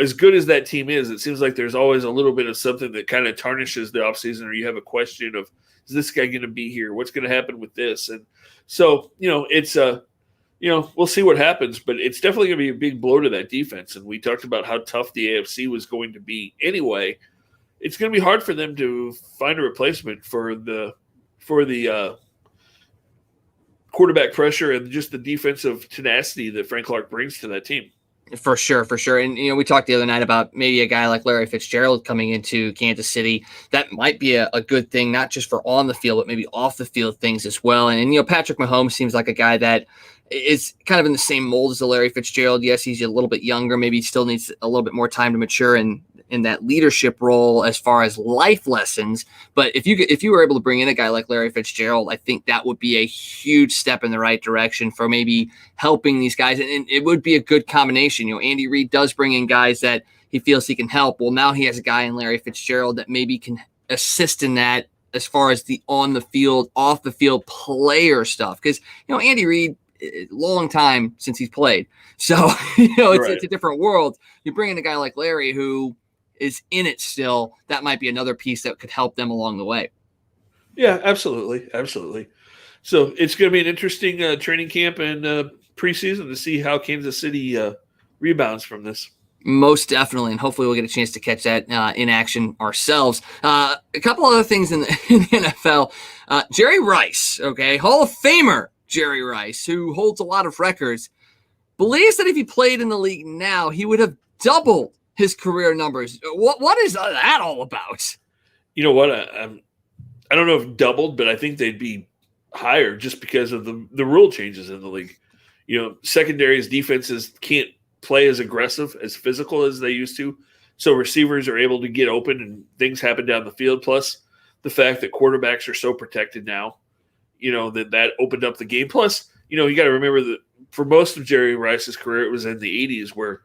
as good as that team is, it seems like there's always a little bit of something that kind of tarnishes the off season, or you have a question of, is this guy going to be here? What's going to happen with this? And so, it's we'll see what happens, but it's definitely going to be a big blow to that defense. And we talked about how tough the AFC was going to be anyway. It's going to be hard for them to find a replacement for the quarterback pressure and just the defensive tenacity that Frank Clark brings to that team. For sure. And, we talked the other night about maybe a guy like Larry Fitzgerald coming into Kansas City. That might be a good thing, not just for on the field, but maybe off the field things as well. And Patrick Mahomes seems like a guy that is kind of in the same mold as the Larry Fitzgerald. Yes, he's a little bit younger. Maybe he still needs a little bit more time to mature in that leadership role as far as life lessons. But if you were able to bring in a guy like Larry Fitzgerald, I think that would be a huge step in the right direction for maybe helping these guys. And it would be a good combination. Andy Reid does bring in guys that he feels he can help. Well, now he has a guy in Larry Fitzgerald that maybe can assist in that as far as the on the field, off the field player stuff. Because, Andy Reid, long time since he's played. So, it's a different world. You bring in a guy like Larry who is in it still. That might be another piece that could help them along the way. Yeah, absolutely. So it's going to be an interesting training camp and preseason to see how Kansas City rebounds from this. Most definitely, and hopefully we'll get a chance to catch that in action ourselves. A couple other things in the NFL. Jerry Rice, Hall of Famer Jerry Rice, who holds a lot of records, believes that if he played in the league now, he would have doubled his career numbers. What is that all about? You know what? I don't know if doubled, but I think they'd be higher just because of the rule changes in the league. Secondaries, defenses can't play as aggressive, as physical as they used to. So receivers are able to get open and things happen down the field. Plus the fact that quarterbacks are so protected now, that opened up the game. Plus, you got to remember that for most of Jerry Rice's career, it was in the 80s where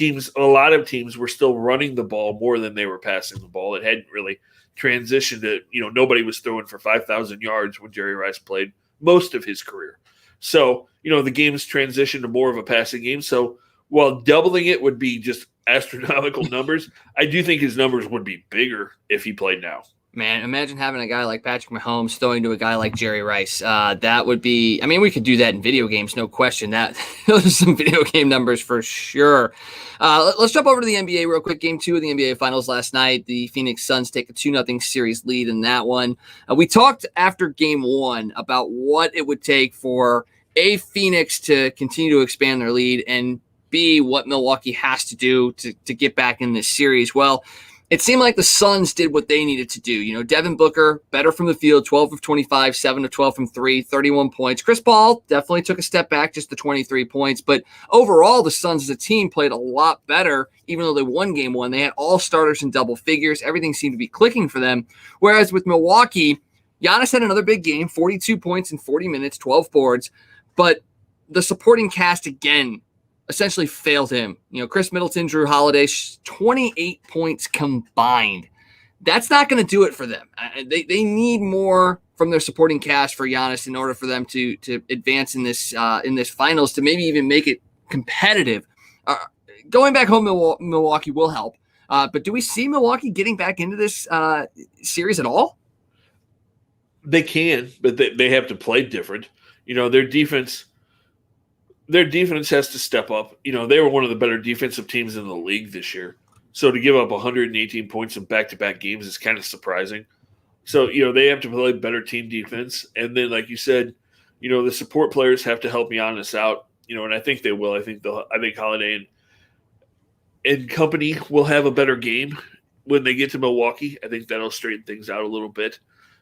a lot of teams were still running the ball more than they were passing the ball. It hadn't really transitioned to, nobody was throwing for 5,000 yards when Jerry Rice played most of his career. So, the game's transitioned to more of a passing game. So while doubling it would be just astronomical numbers, I do think his numbers would be bigger if he played now. Man, imagine having a guy like Patrick Mahomes throwing to a guy like Jerry Rice. That would be, we could do that in video games, no question. Those are some video game numbers for sure. Let's jump over to the NBA real quick. Game 2 of the NBA Finals last night. The Phoenix Suns take a 2-0 series lead in that one. We talked after Game 1 about what it would take for A, Phoenix to continue to expand their lead, and B, what Milwaukee has to do to get back in this series. Well, it seemed like the Suns did what they needed to do. Devin Booker, better from the field, 12 of 25, 7 of 12 from 3, 31 points. Chris Paul definitely took a step back, just the 23 points. But overall, the Suns as a team played a lot better, even though they won Game 1. They had all starters in double figures. Everything seemed to be clicking for them. Whereas with Milwaukee, Giannis had another big game, 42 points in 40 minutes, 12 boards. But the supporting cast, again, essentially failed him. Chris Middleton, Drew Holiday, 28 points combined. That's not going to do it for them. They need more from their supporting cast for Giannis in order for them to advance in this finals, to maybe even make it competitive. Going back home, Milwaukee will help. But do we see Milwaukee getting back into this series at all? They can, but they have to play different. Their defense has to step up. They were one of the better defensive teams in the league this year. So to give up 118 points in back-to-back games is kind of surprising. So, they have to play better team defense. And then, like you said, the support players have to help Giannis out, and I think they will. I think Holiday and company will have a better game when they get to Milwaukee. I think that'll straighten things out a little bit.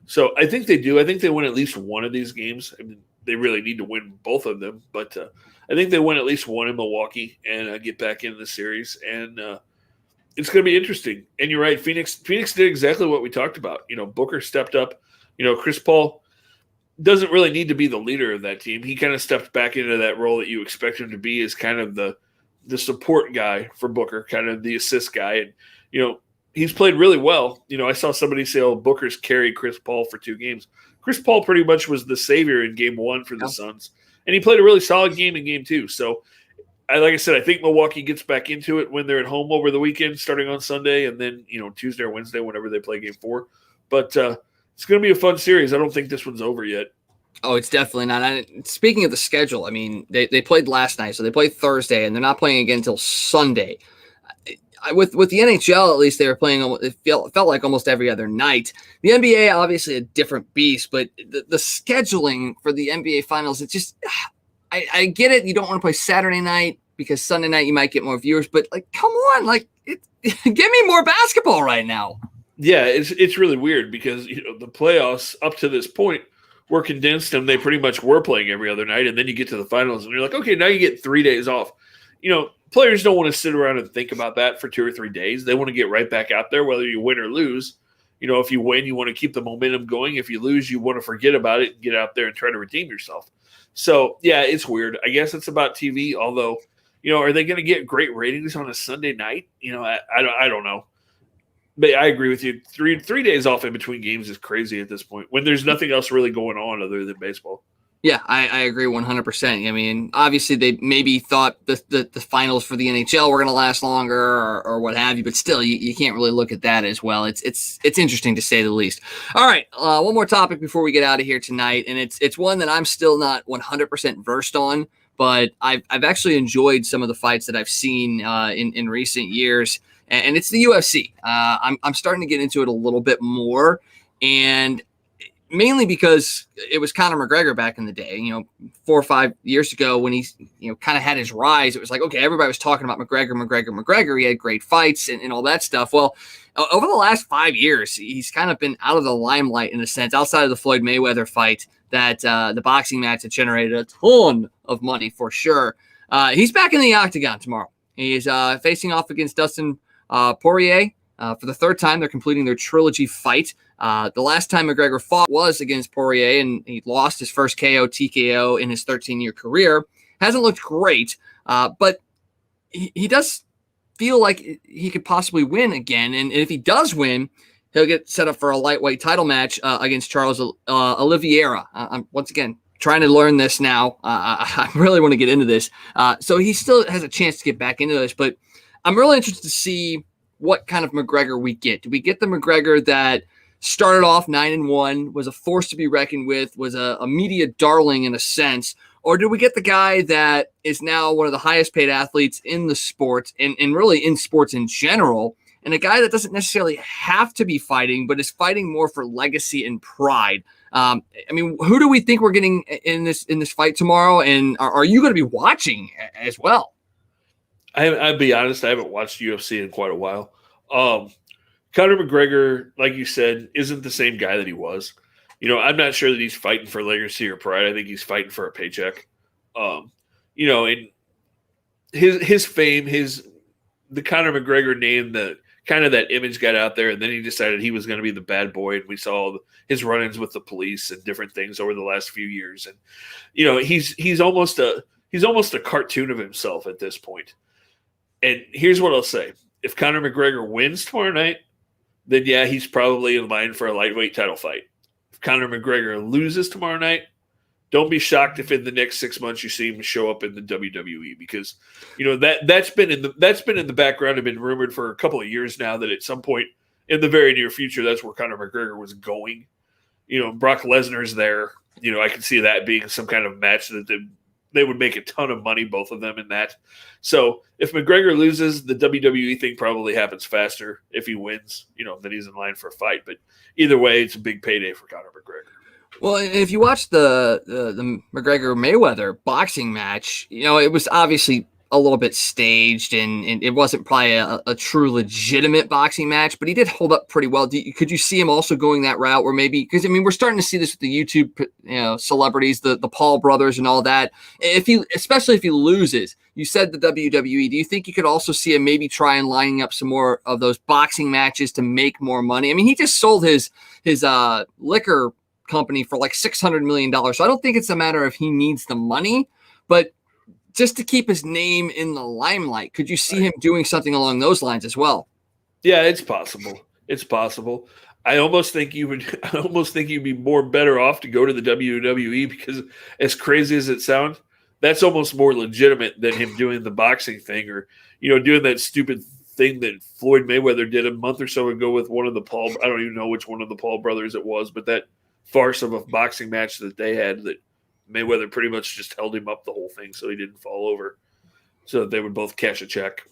So I think they do. I think they win at least one of these games. They really need to win both of them, but I think they win at least one in Milwaukee and get back into the series. And it's going to be interesting. And you're right, Phoenix did exactly what we talked about. Booker stepped up. Chris Paul, doesn't really need to be the leader of that team. He kind of stepped back into that role that you expect him to be as kind of the support guy for Booker, kind of the assist guy. And, he's played really well. I saw somebody say, oh, Booker's carried Chris Paul for 2 games. Chris Paul pretty much was the savior in game 1 for the Suns. And he played a really solid game in game 2. So, like I said, I think Milwaukee gets back into it when they're at home over the weekend, starting on Sunday, and then, Tuesday or Wednesday, whenever they play game 4. But it's going to be a fun series. I don't think this one's over yet. Oh, it's definitely not. And speaking of the schedule, I mean, they played last night, so they played Thursday, and they're not playing again until Sunday. With the NHL, at least, they were playing. It felt like almost every other night. The NBA, obviously, a different beast, but the scheduling for the NBA Finals, it's just. I get it. You don't want to play Saturday night because Sunday night you might get more viewers, but come on, give me more basketball right now. Yeah, it's really weird because the playoffs up to this point were condensed and they pretty much were playing every other night, and then you get to the finals and you're like, okay, now you get 3 days off. Players don't want to sit around and think about that for 2 or 3 days. They want to get right back out there, whether you win or lose. If you win, you want to keep the momentum going. If you lose, you want to forget about it and get out there and try to redeem yourself. So, yeah, it's weird. I guess it's about TV, although, are they going to get great ratings on a Sunday night? I don't know. But I agree with you. Three days off in between games is crazy at this point when there's nothing else really going on other than baseball. Yeah, I agree 100%. I mean, obviously they maybe thought the finals for the NHL were going to last longer or what have you, but still, you can't really look at that as well. It's interesting to say the least. All right, one more topic before we get out of here tonight, and it's one that I'm still not 100% versed on, but I've actually enjoyed some of the fights that I've seen in recent years, and it's the UFC. I'm starting to get into it a little bit more, and mainly because it was Conor McGregor back in the day, 4 or 5 years ago when he, kind of had his rise. It was like, okay, everybody was talking about McGregor. He had great fights and all that stuff. Well, over the last 5 years, he's kind of been out of the limelight in a sense, outside of the Floyd Mayweather fight that the boxing match had generated a ton of money for sure. He's back in the Octagon tomorrow. He's facing off against Dustin Poirier. For the 3rd time, they're completing their trilogy fight. The last time McGregor fought was against Poirier, and he lost his first KO TKO in his 13-year career. Hasn't looked great, but he does feel like he could possibly win again. And if he does win, he'll get set up for a lightweight title match against Charles Oliveira. I'm once again trying to learn this now. I really want to get into this. So he still has a chance to get back into this, but I'm really interested to see what kind of McGregor we get. Do we get the McGregor that started off 9-1, was a force to be reckoned with, was a media darling in a sense, or do we get the guy that is now one of the highest paid athletes in the sport and really in sports in general, and a guy that doesn't necessarily have to be fighting, but is fighting more for legacy and pride? I mean, who do we think we're getting in this fight tomorrow, and are you going to be watching as well? I'll be honest, I haven't watched UFC in quite a while. Conor McGregor, like you said, isn't the same guy that he was. I'm not sure that he's fighting for legacy or pride. I think he's fighting for a paycheck. And his fame, the Conor McGregor name, the kind of that image got out there, and then he decided he was going to be the bad boy, and we saw his run-ins with the police and different things over the last few years. And he's almost a cartoon of himself at this point. And here's what I'll say. If Conor McGregor wins tomorrow night, then yeah, he's probably in line for a lightweight title fight. If Conor McGregor loses tomorrow night, don't be shocked if in the next 6 months you see him show up in the WWE, because that's been in the background and been rumored for a couple of years now that at some point in the very near future that's where Conor McGregor was going. Brock Lesnar's there. I can see that being some kind of match that they would make a ton of money, both of them, in that. So if McGregor loses, the WWE thing probably happens faster. If he wins, then he's in line for a fight. But either way, it's a big payday for Conor McGregor. Well, if you watch the McGregor-Mayweather boxing match, it was obviously a little bit staged, and it wasn't probably a true legitimate boxing match, but he did hold up pretty well. Could you see him also going that route where maybe, because we're starting to see this with the YouTube celebrities, the Paul brothers and all that. Especially if he loses, you said the WWE, do you think you could also see him maybe try and lining up some more of those boxing matches to make more money? I mean, he just sold his liquor company for like $600 million. So I don't think it's a matter of he needs the money, but just to keep his name in the limelight. Could you see him doing something along those lines as well? Yeah, it's possible. It's possible. I almost think you'd be more better off to go to the WWE, because as crazy as it sounds, that's almost more legitimate than him doing the boxing thing, or, doing that stupid thing that Floyd Mayweather did a month or so ago with one of the Paul. I don't even know which one of the Paul brothers it was, but that farce of a boxing match that they had, that Mayweather pretty much just held him up the whole thing so he didn't fall over, so that they would both cash a check.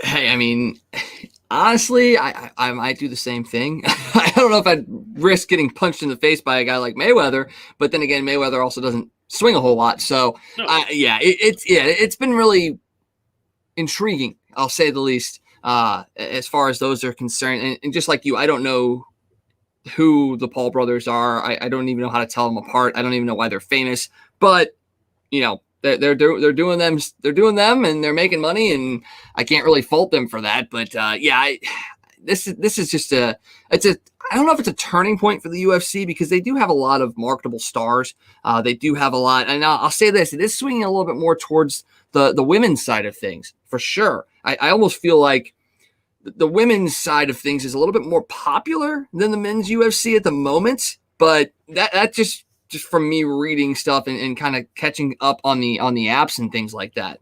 Hey, I mean, honestly, I might do the same thing. I don't know if I'd risk getting punched in the face by a guy like Mayweather, but then again, Mayweather also doesn't swing a whole lot. So, No. It's been really intriguing, I'll say the least, as far as those are concerned. And just like you, I don't know who the Paul brothers are. I don't even know how to tell them apart. I don't even know why they're famous, but they're doing them. They're doing them, and they're making money, and I can't really fault them for that. But this is just I don't know if it's a turning point for the UFC, because they do have a lot of marketable stars. They do have a lot, and I'll say this: it is swinging a little bit more towards the women's side of things for sure. I almost feel like the women's side of things is a little bit more popular than the men's UFC at the moment, but that just from me reading stuff and kind of catching up on the apps and things like that.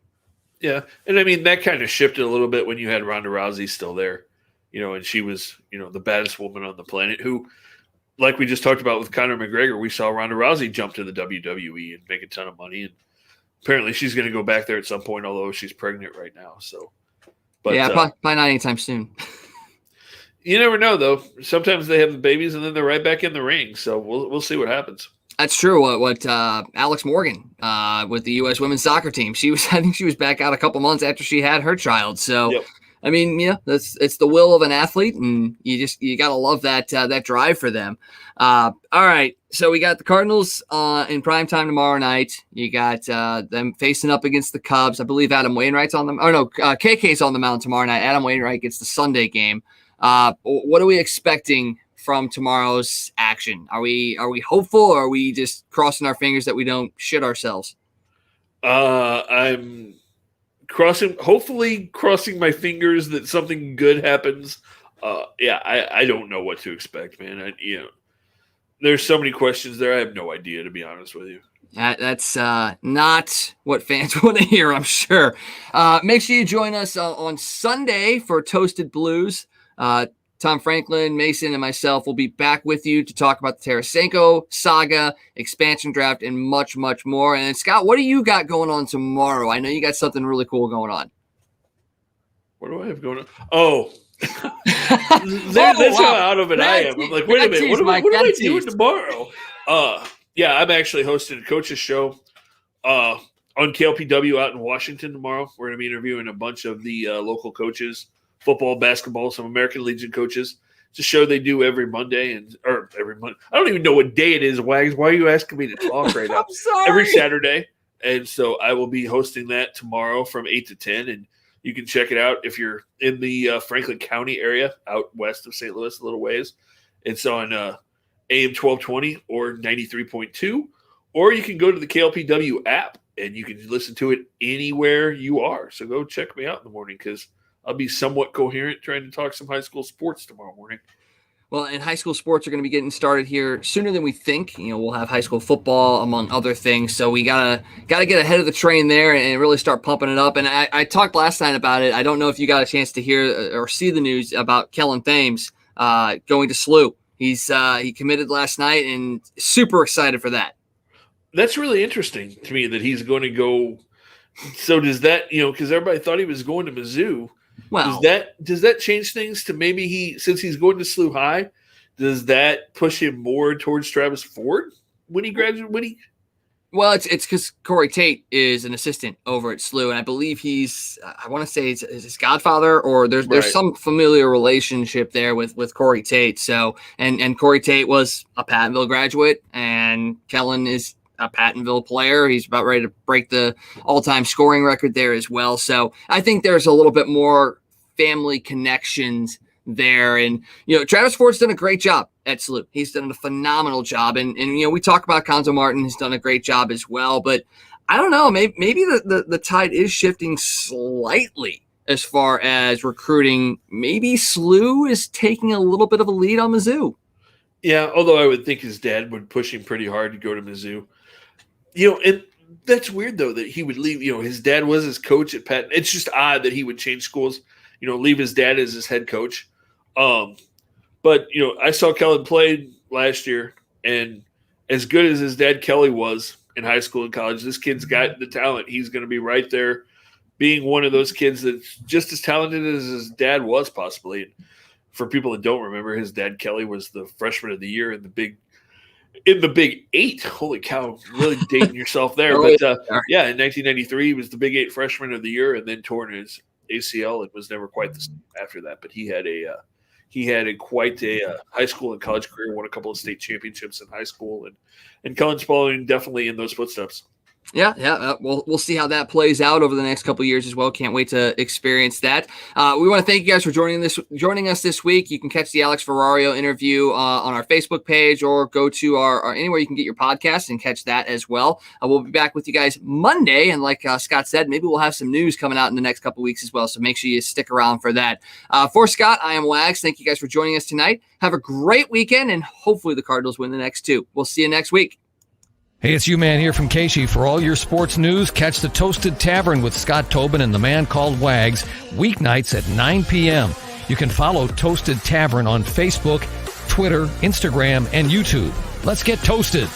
Yeah, and I mean, that kind of shifted a little bit when you had Ronda Rousey still there, and she was, the baddest woman on the planet, who, like we just talked about with Conor McGregor, we saw Ronda Rousey jump to the WWE and make a ton of money, and apparently she's going to go back there at some point, although she's pregnant right now. So, but yeah, probably not anytime soon. You never know, though. Sometimes they have the babies and then they're right back in the ring. So we'll see what happens. That's true. What Alex Morgan with the U.S. women's soccer team, I think she was back out a couple months after she had her child. So, yep. I mean, it's the will of an athlete, and you got to love that drive for them. All right, so we got the Cardinals in prime time tomorrow night. You got them facing up against the Cubs. I believe Adam Wainwright's on them. Oh no, KK's on the mound tomorrow night. Adam Wainwright gets the Sunday game. What are we expecting from tomorrow's action? Are we hopeful, or are we just crossing our fingers that we don't shit ourselves? I'm hopefully crossing my fingers that something good happens. I don't know what to expect, man. There's so many questions there. I have no idea, to be honest with you. That's not what fans want to hear, I'm sure. Make sure you join us on Sunday for Toasted Blues. Tom Franklin, Mason, and myself will be back with you to talk about the Tarasenko saga, expansion draft, and much, much more. And Scott, what do you got going on tomorrow? I know you got something really cool going on. What do I have going on? Oh, that's how out of it I am. I'm like, wait a minute, what am I doing tomorrow? I'm actually hosting a coach's show on KLPW out in Washington tomorrow. We're going to be interviewing a bunch of the local coaches. Football, basketball, some American Legion coaches. It's a show they do every Monday or every Monday. I don't even know what day it is, Wags. Why are you asking me to talk right now? I'm sorry. Every Saturday. And so I will be hosting that tomorrow from 8 to 10. And you can check it out if you're in the Franklin County area, out west of St. Louis, a little ways. It's on AM 1220 or 93.2. Or you can go to the KLPW app and you can listen to it anywhere you are. So go check me out in the morning, because I'll be somewhat coherent trying to talk some high school sports tomorrow morning. Well, and high school sports are going to be getting started here sooner than we think. We'll have high school football, among other things. So we gotta get ahead of the train there and really start pumping it up. And I talked last night about it. I don't know if you got a chance to hear or see the news about Kellen Thames going to SLU. He committed last night, and super excited for that. That's really interesting to me that he's going to go. So does that, because everybody thought he was going to Mizzou. Well, does that change things to maybe since he's going to SLU High, does that push him more towards Travis Ford when he graduates? Well, it's because Corey Tate is an assistant over at SLU, and I believe I want to say it's his godfather, or there's some familiar relationship there with Corey Tate. So, and Corey Tate was a Pattonville graduate, and Kellen is a Pattonville player. He's about ready to break the all-time scoring record there as well. So I think there's a little bit more family connections there. And, Travis Ford's done a great job at Salute. He's done a phenomenal job. And we talk about Conzo Martin, who's done a great job as well. But I don't know, maybe the tide is shifting slightly as far as recruiting. Maybe SLU is taking a little bit of a lead on Mizzou. Yeah, although I would think his dad would push him pretty hard to go to Mizzou. That's weird, though, that he would leave. His dad was his coach at Penn. It's just odd that he would change schools, leave his dad as his head coach. But I saw Kellen play last year, and as good as his dad Kelly was in high school and college, this kid's got the talent. He's going to be right there being one of those kids that's just as talented as his dad was, possibly. And for people that don't remember, his dad Kelly was the freshman of the year in the Big 8. Holy cow, really dating yourself there. But in 1993, he was the Big 8 freshman of the year, and then torn his ACL and was never quite the same after that. But he had quite a high school and college career, won a couple of state championships in high school, and Kellen's following definitely in those footsteps. Yeah. We'll see how that plays out over the next couple of years as well. Can't wait to experience that. We want to thank you guys for joining us this week. You can catch the Alex Ferrario interview on our Facebook page, or go to our anywhere you can get your podcast and catch that as well. We'll be back with you guys Monday, and like Scott said, maybe we'll have some news coming out in the next couple of weeks as well. So make sure you stick around for that. For Scott, I am Wags. Thank you guys for joining us tonight. Have a great weekend, and hopefully the Cardinals win the next 2. We'll see you next week. Hey, it's U-Man here from Casey. For all your sports news, catch the Toasted Tavern with Scott Tobin and the man called Wags, weeknights at 9 p.m. You can follow Toasted Tavern on Facebook, Twitter, Instagram, and YouTube. Let's get toasted.